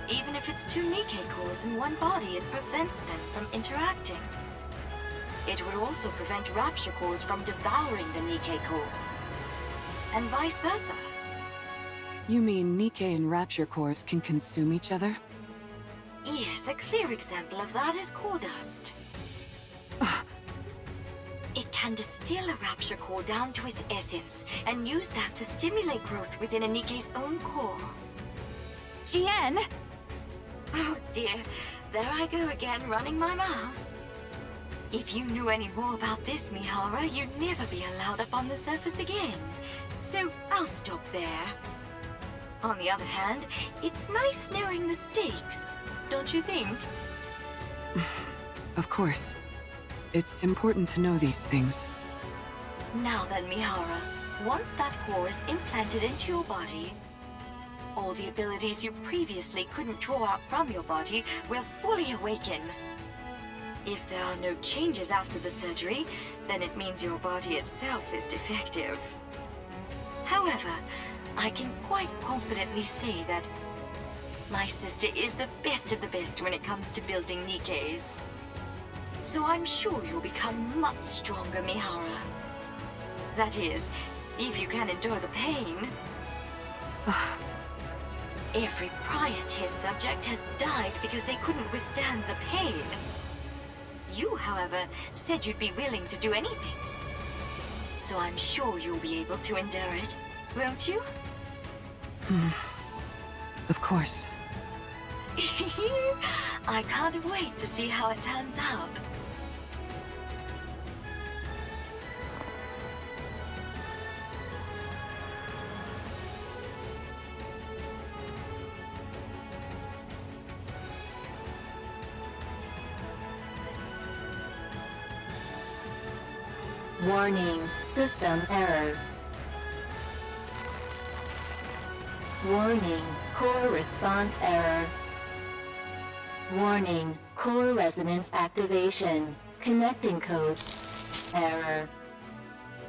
Even if it's two Nikke cores in one body, it prevents them from interacting. It would also prevent Rapture cores from devouring the Nikke core, and vice versa. You mean Nikke and Rapture cores can consume each other? Yes, a clear example of that is core dust. It can distill a Rapture core down to its essence, and use that to stimulate growth within a Nikke's own core. Jien! Oh dear, there I go again, running my mouth. If you knew any more about this, Mihara, you'd never be allowed up on the surface again. So I'll stop there. On the other hand, it's nice knowing the stakes, don't you think? Of course. It's important to know these things. Now then, Mihara, once that core is implanted into your body, all the abilities you previously couldn't draw out from your body will fully awaken. If there are no changes after the surgery, then it means your body itself is defective. However, I can quite confidently say that my sister is the best of the best when it comes to building Nikkes. So I'm sure you'll become much stronger, Mihara. That is, if you can endure the pain. Every prior test subject has died because they couldn't withstand the pain. You, however, said you'd be willing to do anything. So I'm sure you'll be able to endure it, won't you? Of course. I can't wait to see how it turns out. Warning, system error. Warning, core response error. Warning, core resonance activation. Connecting code error.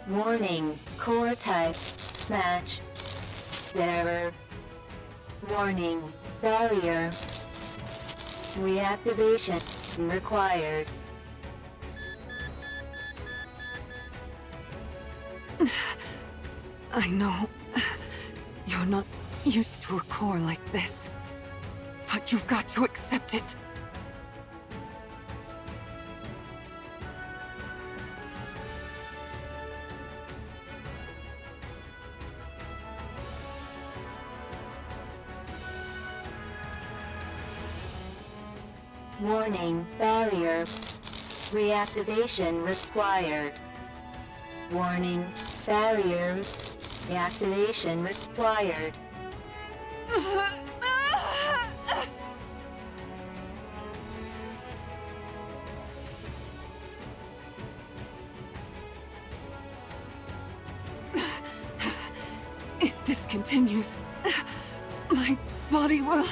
Warning, core type match error. Warning, barrier reactivation required. I know you're not used to a core like this, but you've got to accept it. Warning, barrier. Reactivation required. Warning, barrier. Reactivation required. If this continues, my body will...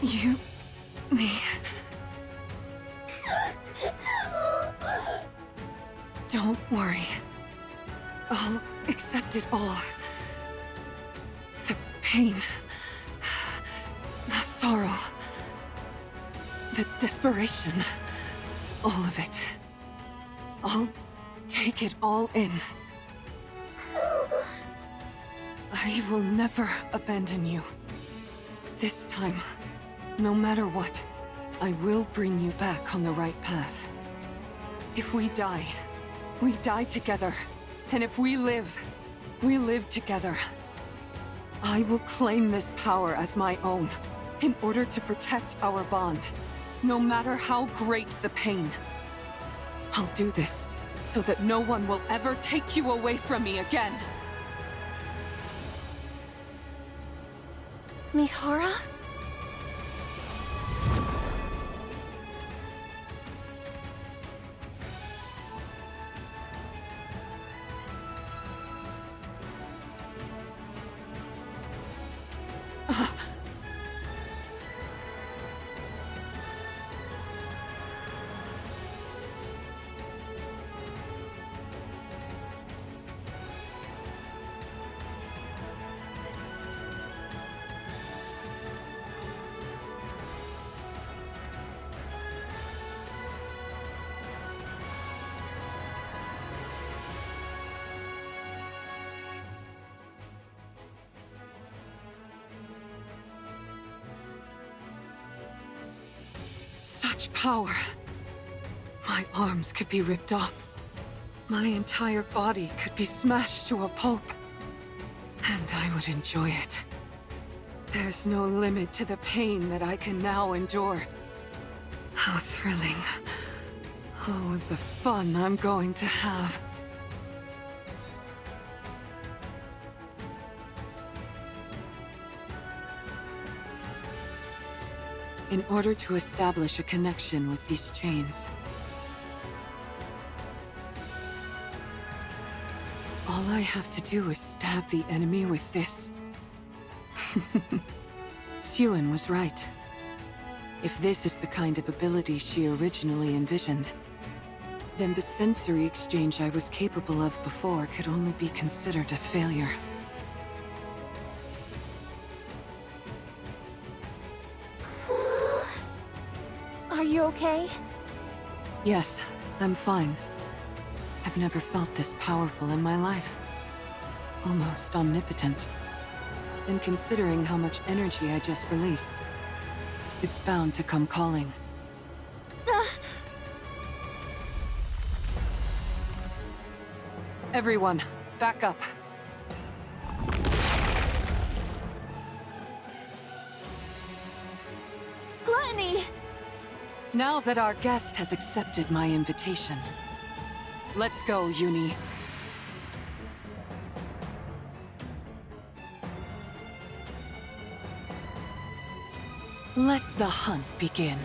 You... me... Don't worry. I'll accept it all. The pain... the sorrow... the desperation... all of it. I'll take it all in. I will never abandon you. This time, no matter what, I will bring you back on the right path. If we die together. And if we live together. I will claim this power as my own, in order to protect our bond, no matter how great the pain. I'll do this, so that no one will ever take you away from me again. Mihara? Such power. My arms could be ripped off. My entire body could be smashed to a pulp. And I would enjoy it. There's no limit to the pain that I can now endure. How thrilling. Oh, the fun I'm going to have. In order to establish a connection with these chains, all I have to do is stab the enemy with this. Siren was right. If this is the kind of ability she originally envisioned, then the sensory exchange I was capable of before could only be considered a failure. Are you okay? Yes, I'm fine. I've never felt this powerful in my life. Almost omnipotent. And considering how much energy I just released, it's bound to come calling. Everyone, back up. Penny! Now that our guest has accepted my invitation, let's go, Uni. Let the hunt begin.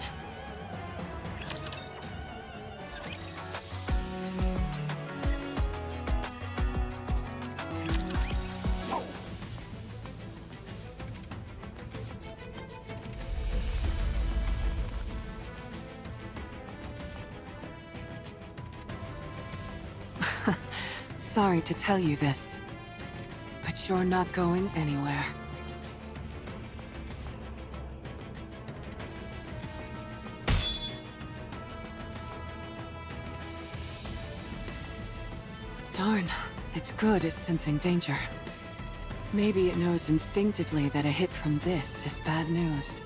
Sorry to tell you this, but you're not going anywhere. Darn, it's good at sensing danger. Maybe it knows instinctively that a hit from this is bad news.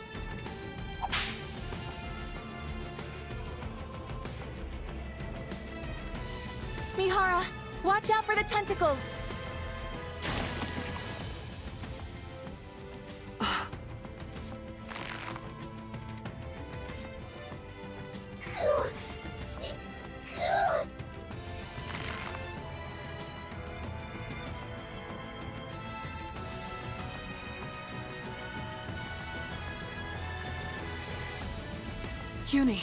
Mihara, watch out for the tentacles! Uni.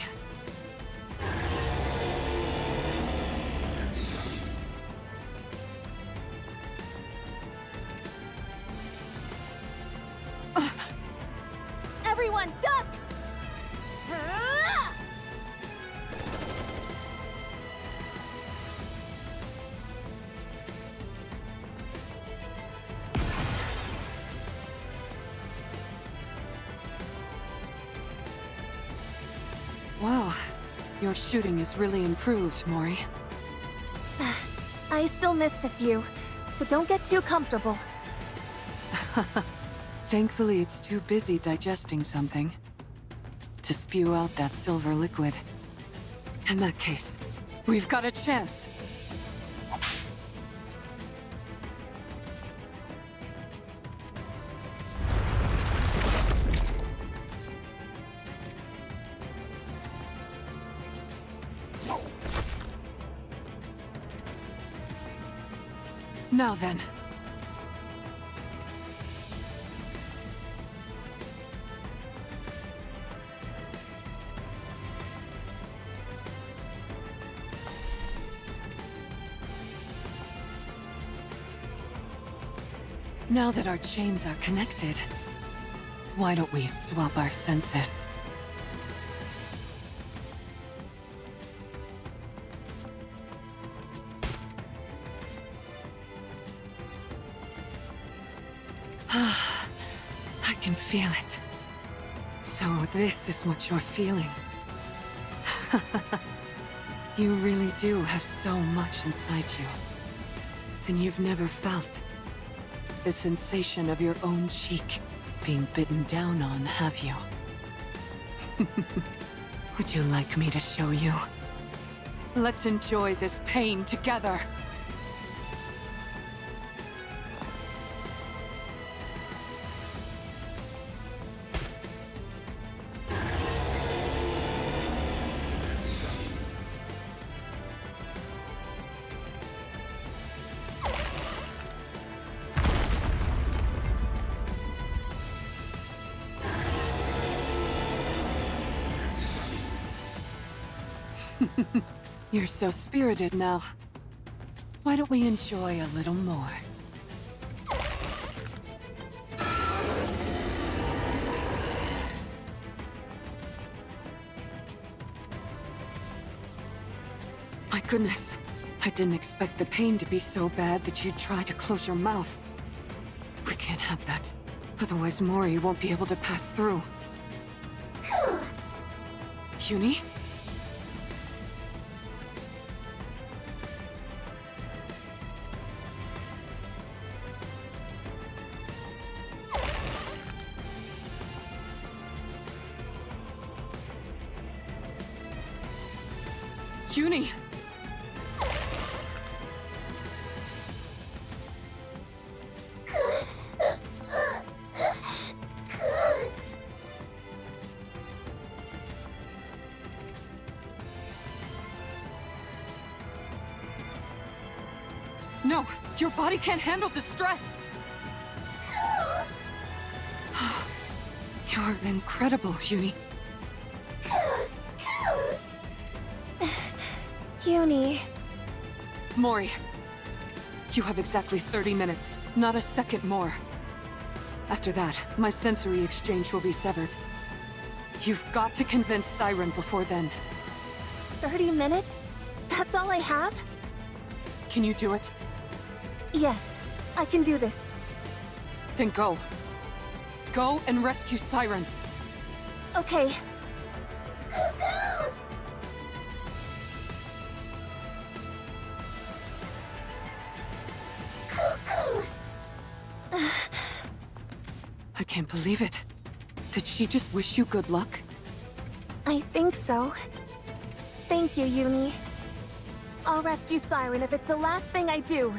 Everyone, duck! Wow, your shooting has really improved, Mori. I still missed a few, so don't get too comfortable. Thankfully, it's too busy digesting something to spew out that silver liquid. In that case, we've got a chance. Now then. Now that our chains are connected, why don't we swap our senses? I can feel it. So this is what you're feeling. You really do have so much inside you than you've never felt. The sensation of your own cheek being bitten down on, have you? Would you like me to show you? Let's enjoy this pain together. You're so spirited now. Why don't we enjoy a little more? My goodness, I didn't expect the pain to be so bad that you'd try to close your mouth. We can't have that. Otherwise Mori won't be able to pass through. Uni? Uni! No, your body can't handle the stress! You're incredible, Uni. Uni. Mori, you have exactly 30 minutes, not a second more. After that, my sensory exchange will be severed. You've got to convince Siren before then. 30 minutes? That's all I have? Can you do it? Yes, I can do this. Then go. Go and rescue Siren. Okay. I can't believe it. Did she just wish you good luck? I think so. Thank you, Uni. I'll rescue Siren if it's the last thing I do.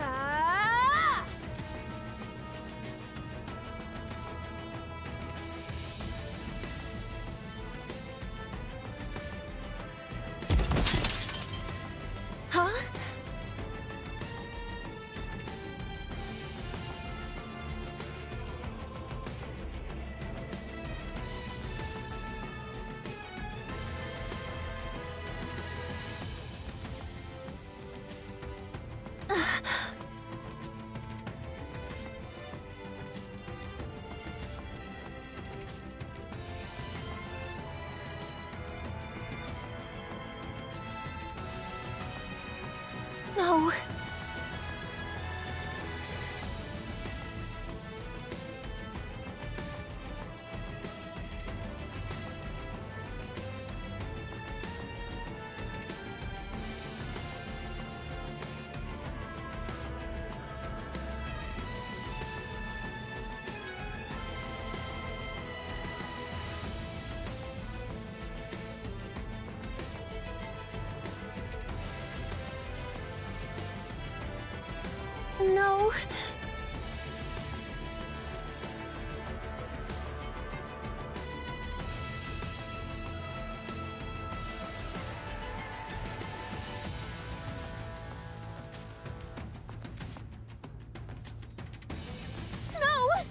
Ah! Huh? No. No. No!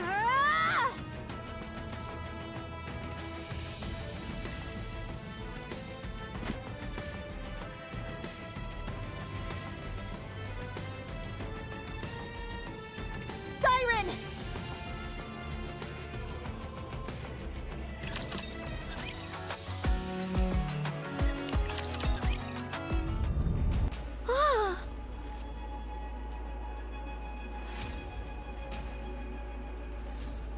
Ah! Siren! Ah!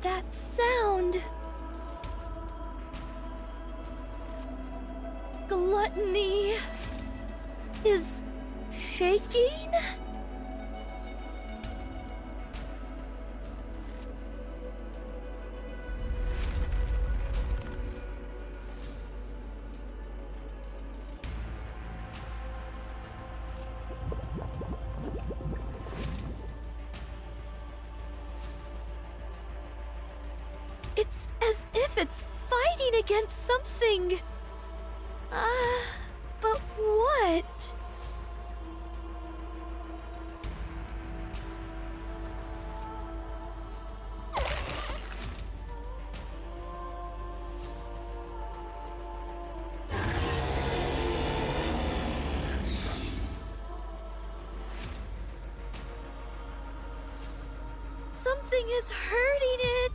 That sound. Gluttony is shaking? It's as if it's fighting against something. But what? Something is hurting it.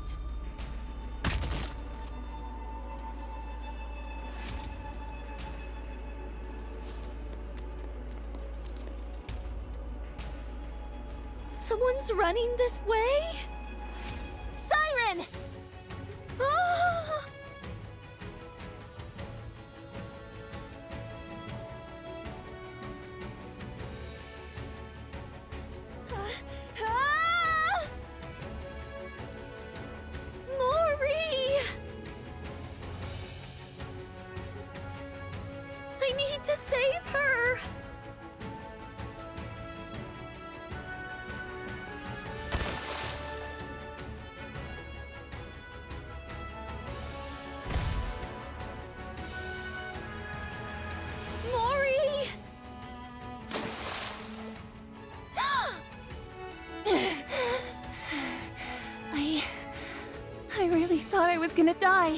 Someone's running this way? Siren! Ah! need to save her! Mori! I really thought I was gonna die.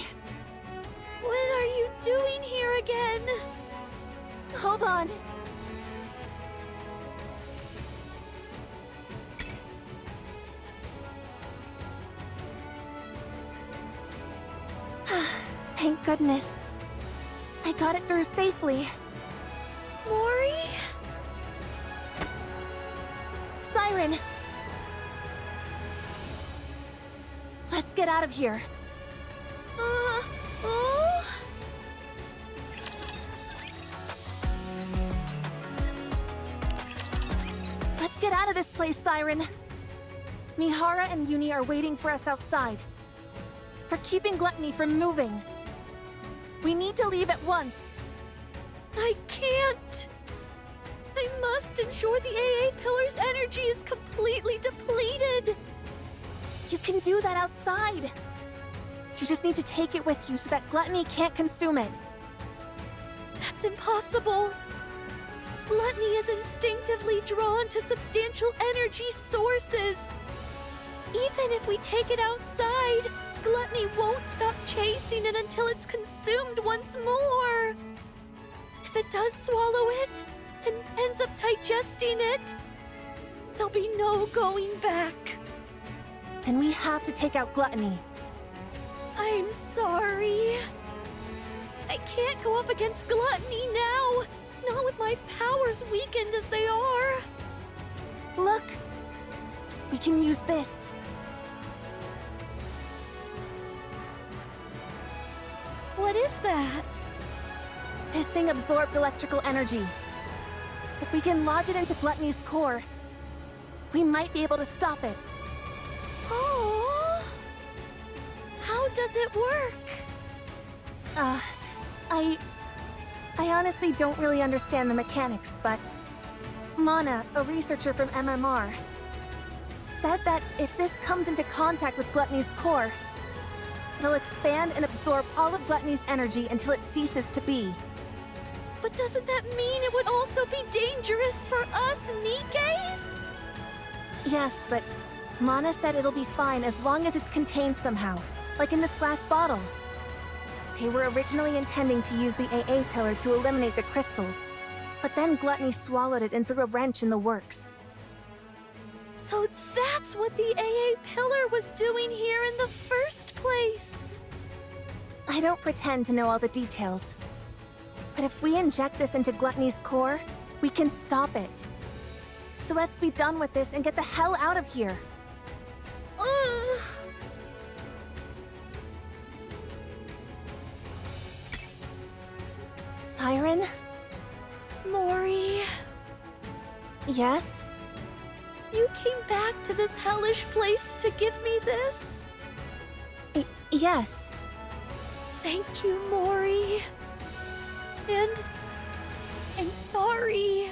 What are you doing here again? Hold on. Thank goodness. I got it through safely. Mori? Siren! Let's get out of here. Oh? Let's get out of this place, Siren. Mihara and Uni are waiting for us outside. They're keeping Gluttony from moving. We need to leave at once. I can't. I must ensure the AA Pillar's energy is completely depleted. You can do that outside. You just need to take it with you so that Gluttony can't consume it. That's impossible. Gluttony is instinctively drawn to substantial energy sources. Even if we take it outside, Gluttony won't stop chasing it until it's consumed once more. If it does swallow it and ends up digesting it, there'll be no going back. Then we have to take out Gluttony. I'm sorry. I can't go up against Gluttony now. Not with my powers weakened as they are. Look! We can use this. What is that? This thing absorbs electrical energy. If we can lodge it into Gluttony's core, we might be able to stop it. Oh! How does it work? I honestly don't really understand the mechanics, but Mana, a researcher from MMR, said that if this comes into contact with Gluttony's core, it'll expand and absorb all of Gluttony's energy until it ceases to be. But doesn't that mean it would also be dangerous for us Nikkes? Yes, but Mana said it'll be fine as long as it's contained somehow, like in this glass bottle. They were originally intending to use the AA pillar to eliminate the crystals, but then Gluttony swallowed it and threw a wrench in the works. So that's what the AA pillar was doing here in the first place. I don't pretend to know all the details, but if we inject this into Gluttony's core, we can stop it. So let's be done with this and get the hell out of here. Ugh. Siren? Mori, Yes? you came back to this hellish place to give me this? Yes. Thank you, Mori. And I'm sorry.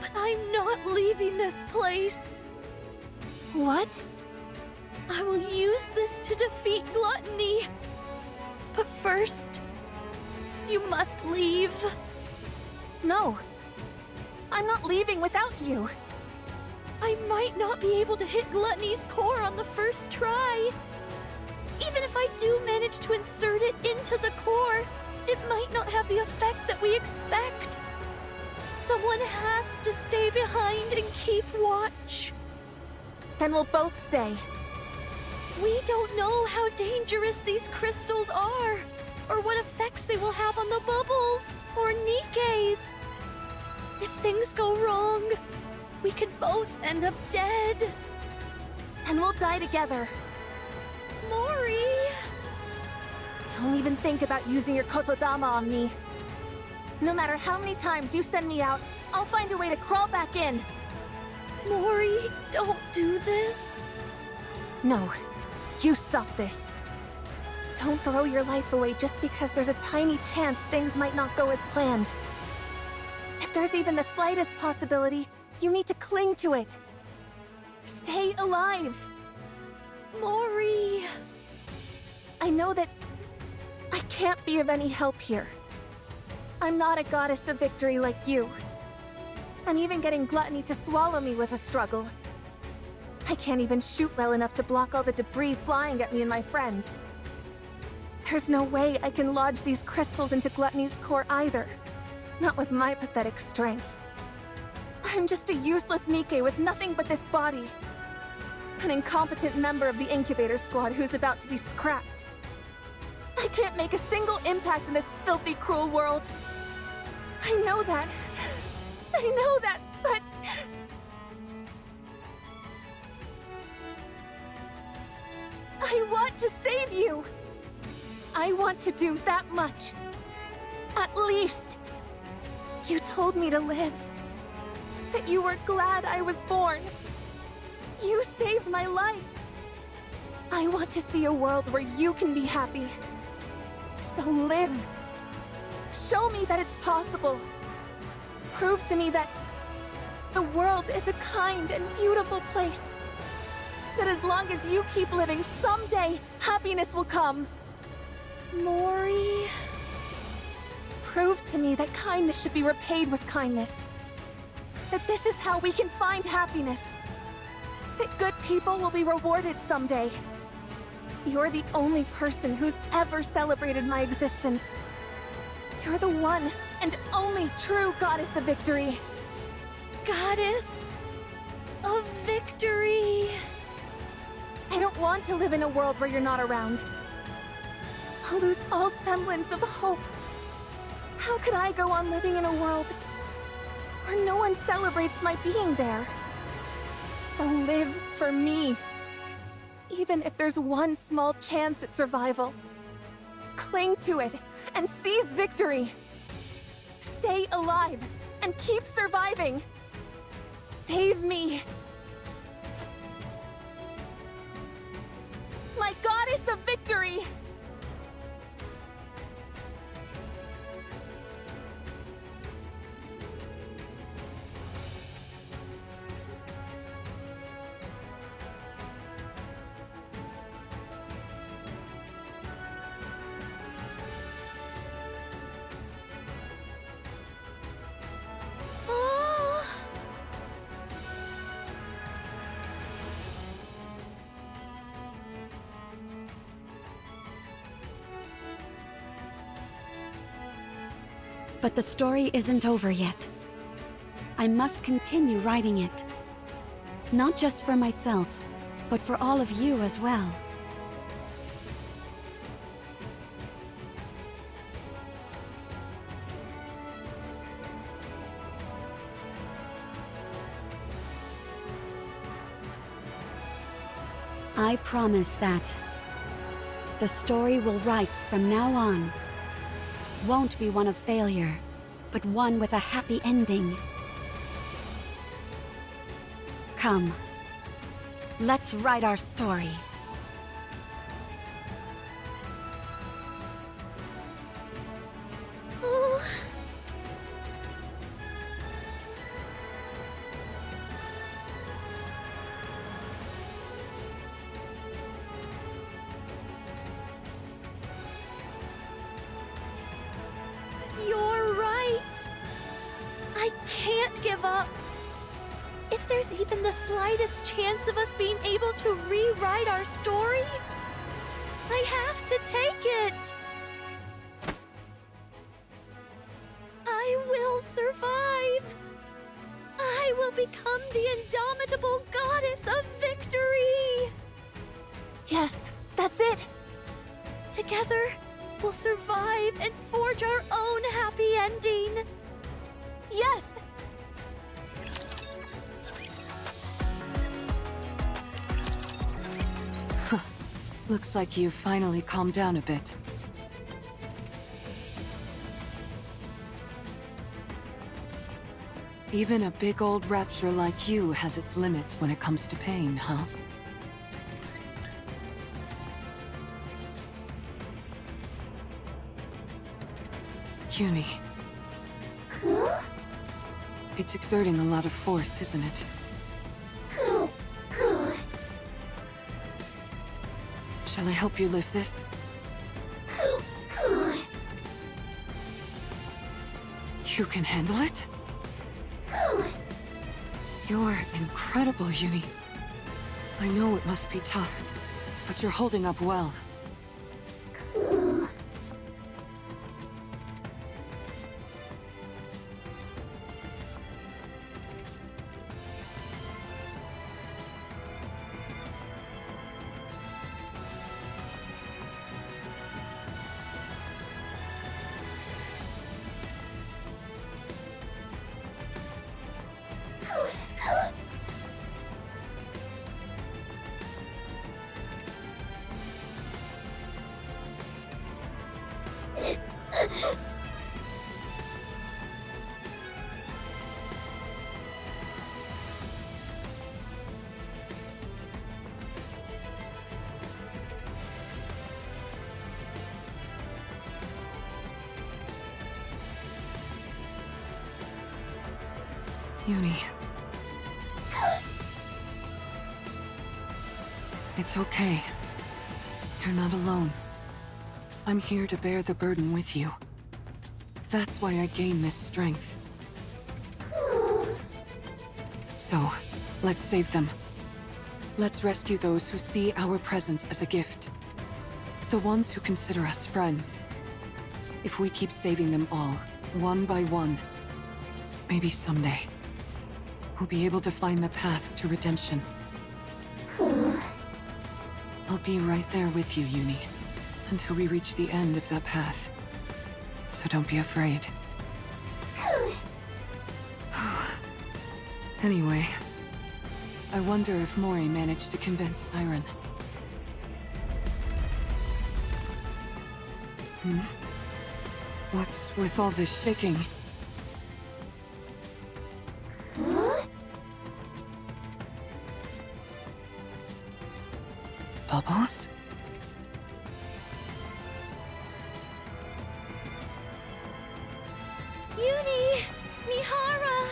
But I'm not leaving this place. What? I will use this to defeat Gluttony. But first, you must leave. No. I'm not leaving without you. I might not be able to hit Gluttony's core on the first try. Even if I do manage to insert it into the core, it might not have the effect that we expect. Someone has to stay behind and keep watch. Then we'll both stay. We don't know how dangerous these crystals are, or what effects they will have on the bubbles, or Nikkes. If things go wrong, we could both end up dead. And we'll die together. Mori! Don't even think about using your Kotodama on me. No matter how many times you send me out, I'll find a way to crawl back in. Mori, don't do this. No, you stop this. Don't throw your life away just because there's a tiny chance things might not go as planned. If there's even the slightest possibility, you need to cling to it. Stay alive. Mori. I know that I can't be of any help here. I'm not a goddess of victory like you. And even getting Gluttony to swallow me was a struggle. I can't even shoot well enough to block all the debris flying at me and my friends. There's no way I can lodge these crystals into Gluttony's core either. Not with my pathetic strength. I'm just a useless Nikke with nothing but this body. An incompetent member of the incubator squad who's about to be scrapped. I can't make a single impact in this filthy, cruel world. I know that, but... I want to save you! I want to do that much. At least. You told me to live. That you were glad I was born. You saved my life. I want to see a world where you can be happy. So live. Show me that it's possible. Prove to me that the world is a kind and beautiful place. That as long as you keep living, someday happiness will come. Mori. Prove to me that kindness should be repaid with kindness. That this is how we can find happiness. That good people will be rewarded someday. You're the only person who's ever celebrated my existence. You're the one and only true goddess of victory. Goddess of victory. I don't want to live in a world where you're not around. I'll lose all semblance of hope. How could I go on living in a world where no one celebrates my being there? So live for me. Even if there's one small chance at survival. Cling to it and seize victory. Stay alive and keep surviving. Save me. My goddess of victory! But the story isn't over yet. I must continue writing it. Not just for myself, but for all of you as well. I promise that the story we'll write from now on won't be one of failure, but one with a happy ending. Come, let's write our story. Oh. You're right. I can't give up. If there's even the slightest chance of us being able to rewrite our story, I have to take it. I will survive. I will become the indomitable goddess of victory. Yes, that's it! Together, we'll survive and forge our own happy ending. Yes! Looks like you finally calmed down a bit. Even a big old rapture like you has its limits when it comes to pain, huh? Uni. It's exerting a lot of force, isn't it? Shall I help you lift this? You can handle it? You're incredible, Uni. I know it must be tough, but you're holding up well. Uni. It's okay. You're not alone. I'm here to bear the burden with you. That's why I gain this strength. So, let's save them. Let's rescue those who see our presence as a gift. The ones who consider us friends. If we keep saving them all, one by one, maybe someday, we'll be able to find the path to redemption. I'll be right there with you, Uni, until we reach the end of that path. So don't be afraid. Anyway, I wonder if Mori managed to convince Siren. What's with all this shaking? Bubbles? Uni! Mihara!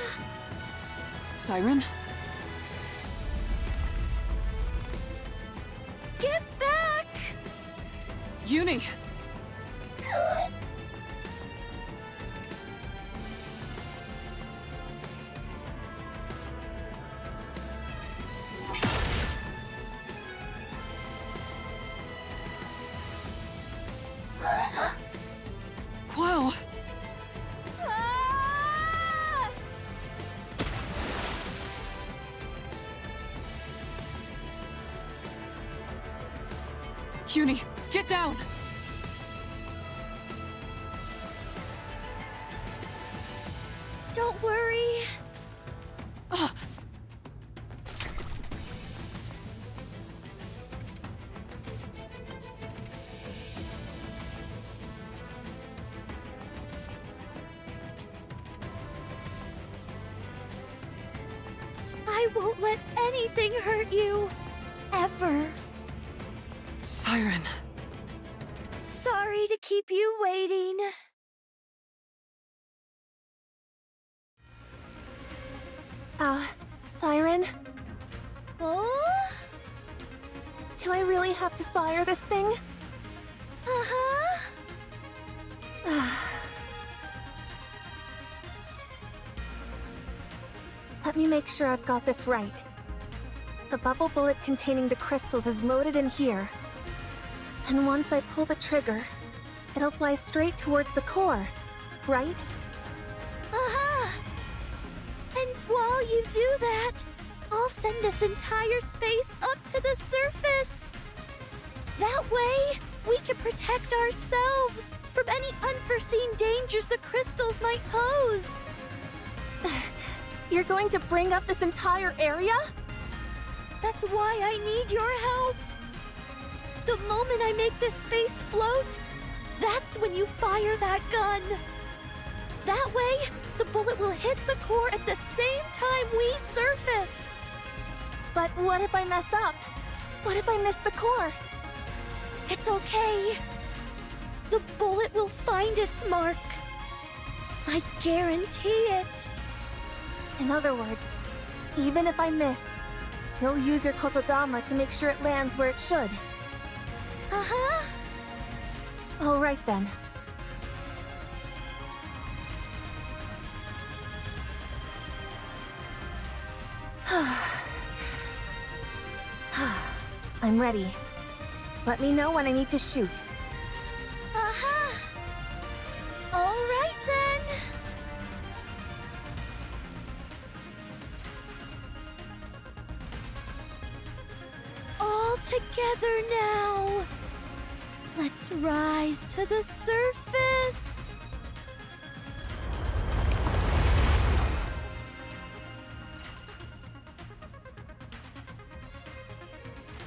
Siren? Get back! Uni! Wow! Ah! Uni, get down! Don't worry. Ah! I won't let anything hurt you. Ever. Siren. Sorry to keep you waiting. Siren? Oh? Do I really have to fire this thing? Uh-huh. Let me make sure I've got this right. The bubble bullet containing the crystals is loaded in here. And once I pull the trigger, it'll fly straight towards the core, right? Uh-huh. And while you do that, I'll send this entire space up to the surface. That way, we can protect ourselves from any unforeseen dangers the crystals might pose. You're going to bring up this entire area? That's why I need your help. The moment I make this space float, that's when you fire that gun. That way, the bullet will hit the core at the same time we surface. But what if I mess up? What if I miss the core? It's okay. The bullet will find its mark. I guarantee it. In other words, even if I miss, you'll use your kotodama to make sure it lands where it should. Uh-huh. All right then. I'm ready. Let me know when I need to shoot. Uh-huh. All right then. All together now. Let's rise to the surface.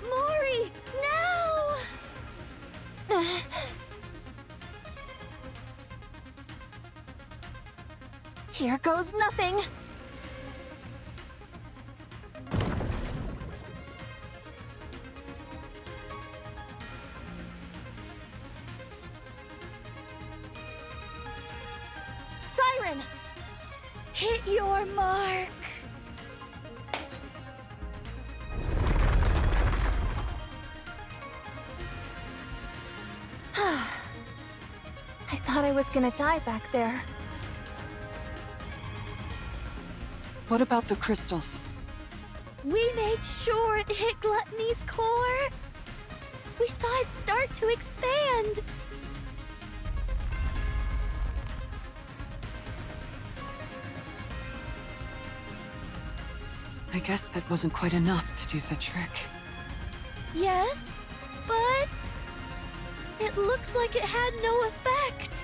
Mori, now! Here goes nothing. Siren! Hit your mark. I thought I was gonna die back there. What about the crystals? We made sure it hit Gluttony's core. We saw it start to expand. I guess that wasn't quite enough to do the trick. Yes, but it looks like it had no effect.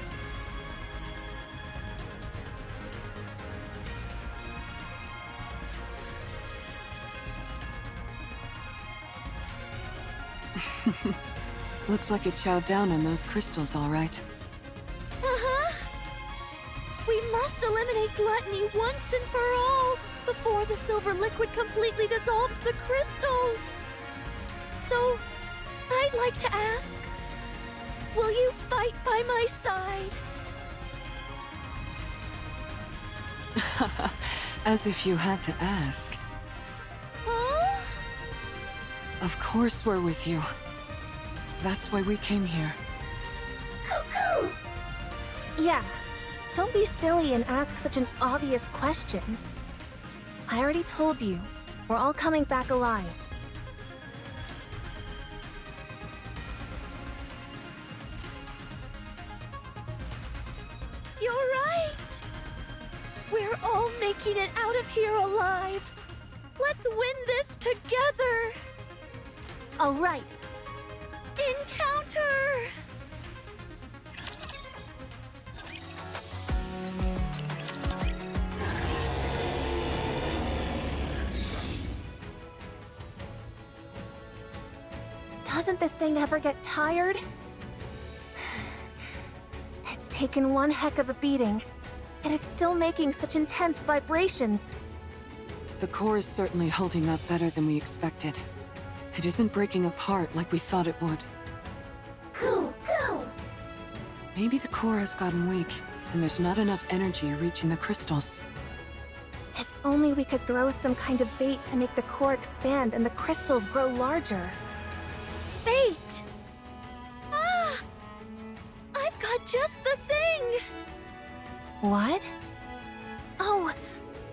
Looks like it chowed down on those crystals, all right. Uh-huh. We must eliminate gluttony once and for all before the silver liquid completely dissolves the crystals. So, I'd like to ask, will you fight by my side? As if you had to ask. Huh? Of course we're with you. That's why we came here. Yeah, don't be silly and ask such an obvious question. I already told you, we're all coming back alive. You're right! We're all making it out of here alive! Let's win this together! All right. Encounter! Doesn't this thing ever get tired? It's taken one heck of a beating, and it's still making such intense vibrations. The core is certainly holding up better than we expected. It isn't breaking apart like we thought it would. Maybe the core has gotten weak, and there's not enough energy reaching the crystals. If only we could throw some kind of bait to make the core expand and the crystals grow larger. Bait! Ah! I've got just the thing! What? Oh,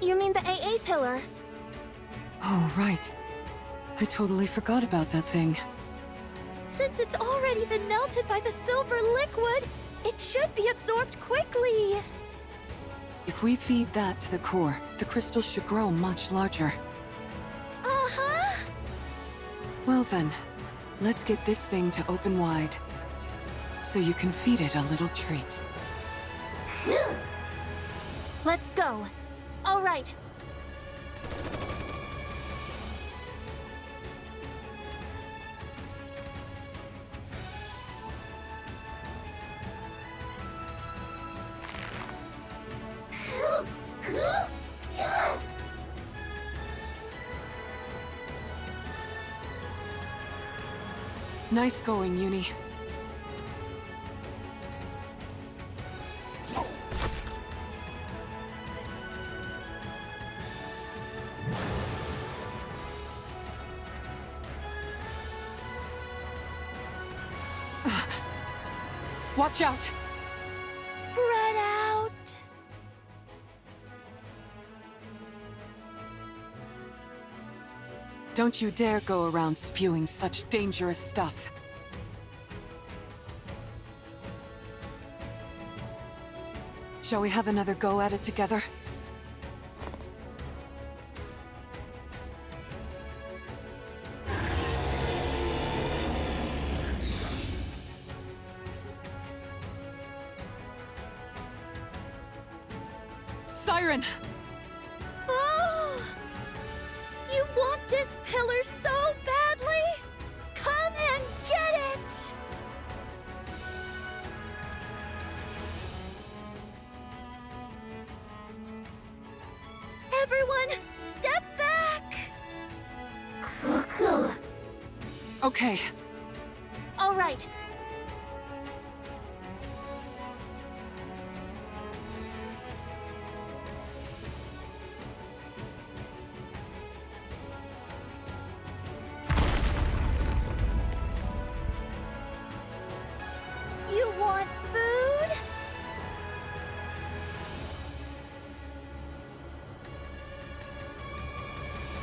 you mean the AA pillar? Oh, right. I totally forgot about that thing. Since it's already been melted by the silver liquid, it should be absorbed quickly. If we feed that to the core, the crystals should grow much larger. Uh-huh. Well then, let's get this thing to open wide, so you can feed it a little treat. Let's go. All right. Nice going, Uni. Watch out! Spread out. Don't you dare go around spewing such dangerous stuff. Shall we have another go at it together? Siren! Oh! You want this pillar so badly? Come and get it! Everyone, step back! Okay, All right. You want food?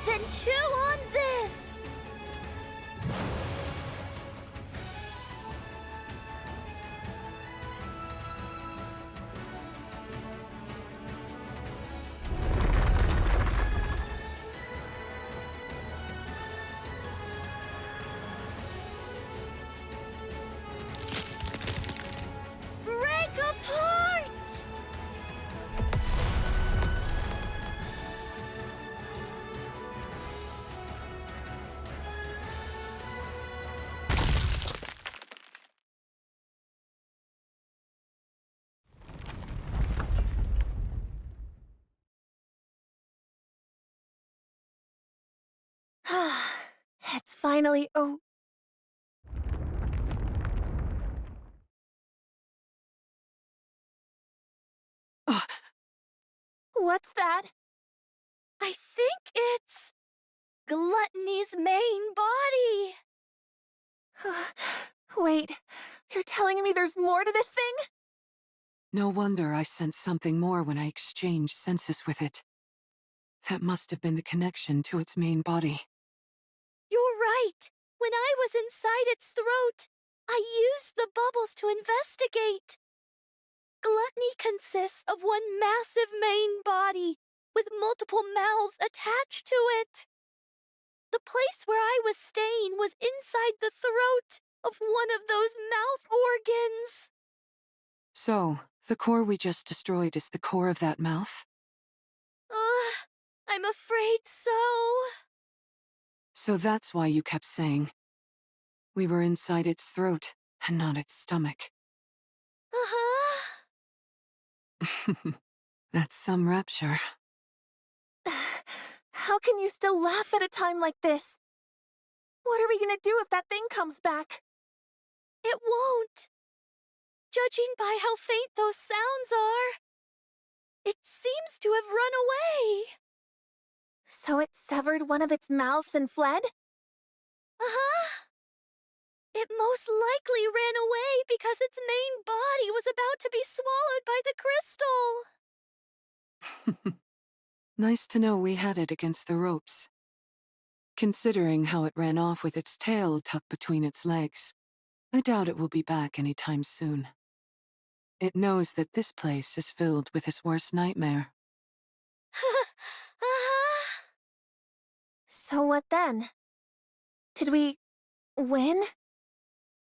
Then chew on this! Break apart! It's finally What's that? I think it's Gluttony's main body. Wait, you're telling me there's more to this thing? no wonder I sensed something more when I exchanged senses with it. That must have been the connection to its main body. You're right. When I was inside its throat, I used the bubbles to investigate. Gluttony consists of one massive main body, with multiple mouths attached to it. The place where I was staying was inside the throat of one of those mouth organs. So, the core we just destroyed is the core of that mouth? I'm afraid so. So that's why you kept saying we were inside its throat and not its stomach. Uh-huh. That's some rapture. How can you still laugh at a time like this? What are we gonna do if that thing comes back? It won't. Judging by how faint those sounds are, it seems to have run away. So it severed one of its mouths and fled? Uh-huh. It most likely ran away because its main body was about to be swallowed by the crystal. Nice to know we had it against the ropes. Considering how it ran off with its tail tucked between its legs, I doubt it will be back anytime soon. It knows that this place is filled with its worst nightmare. Uh-huh. So what then? Did we win?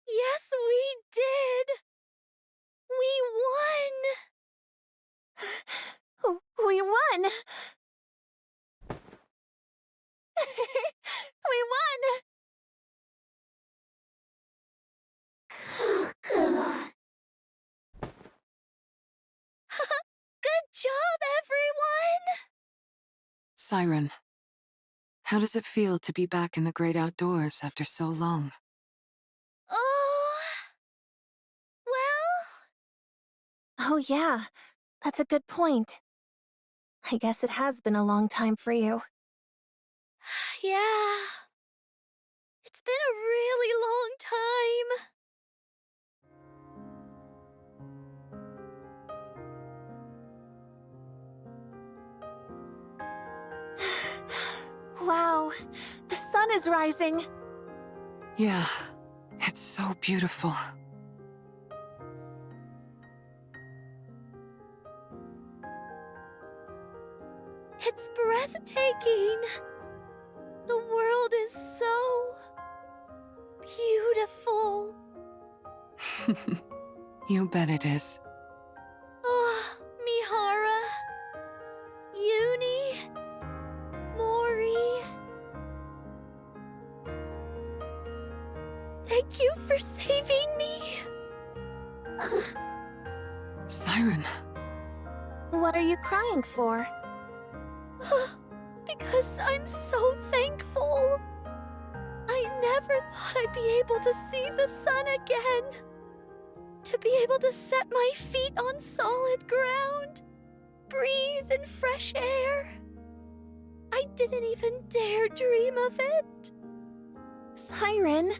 Yes, we did. We won. We won! We won! Good job, everyone. Siren, how does it feel to be back in the great outdoors after so long? Oh, well, Oh yeah, that's a good point. I guess it has been a long time for you. yeah. It's been a really long time. The sun is rising. Yeah, it's so beautiful. It's breathtaking. The world is so beautiful. You bet it is. Oh, Mihara, Uni, Mori. Thank you for saving me. Siren. What are you crying for? Because I'm so thankful. I never thought I'd be able to see the sun again. To be able to set my feet on solid ground. Breathe in fresh air. I didn't even dare dream of it. Siren.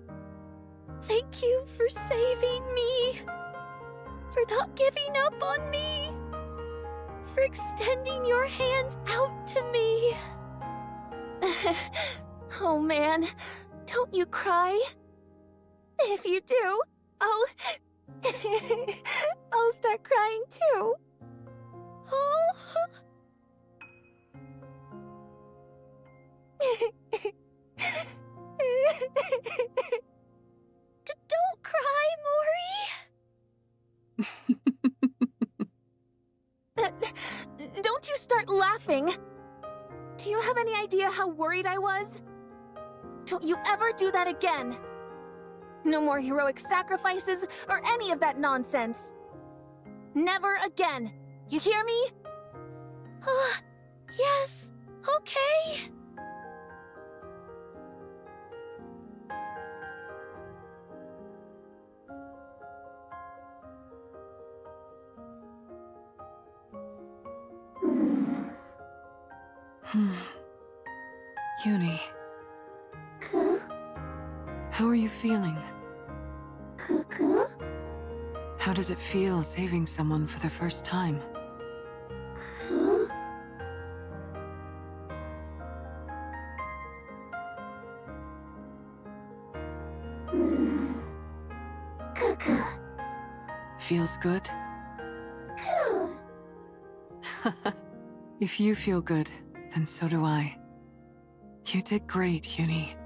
Thank you for saving me. For not giving up on me. For extending your hands out to me. Oh man, don't you cry. If you do, I'll start crying too. Oh. Don't cry, Mori. Don't you start laughing. Do you have any idea how worried I was? Don't you ever do that again. No more heroic sacrifices or any of that nonsense. Never again. You hear me? Yes, okay. Uni. How are you feeling? How does it feel saving someone for the first time? Feels good? If you feel good, then so do I. You did great, Uni.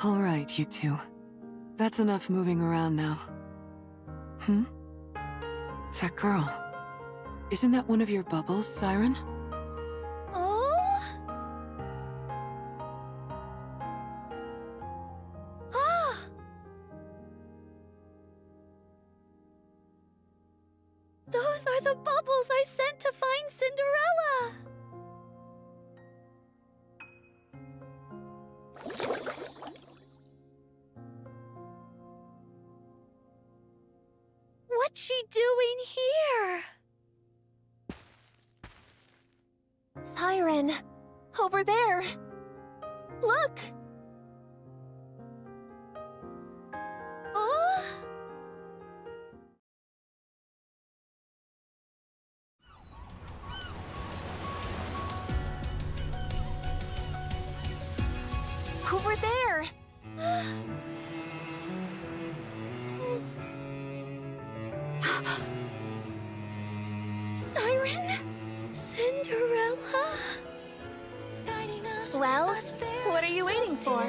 All right, you two. That's enough moving around now. That girl. Isn't that one of your bubbles, Siren? Oh? Ah! Those are the bubbles I sent to find Cinderella! What's she doing here? Siren, over there. Look! Oh? Over there! Siren? Cinderella? Well, what are you waiting for?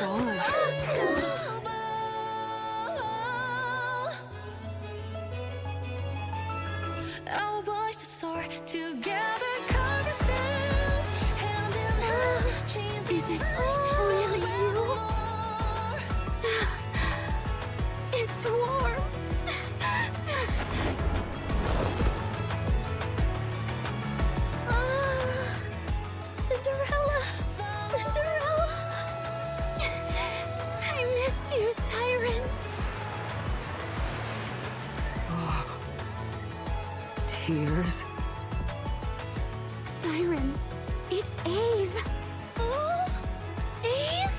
Go on. Our voices soar together, carving stems, hand in hand, chains Is it really you? It's warm. Cinderella! Cinderella! I missed you, Siren. Tears. Siren, it's Ave. Oh? Eve?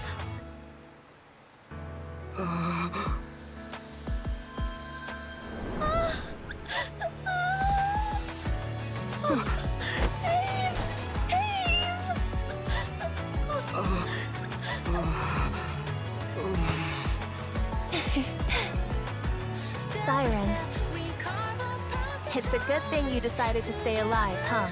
Eve! Eve! siren. It's a good thing you decided to stay alive, huh?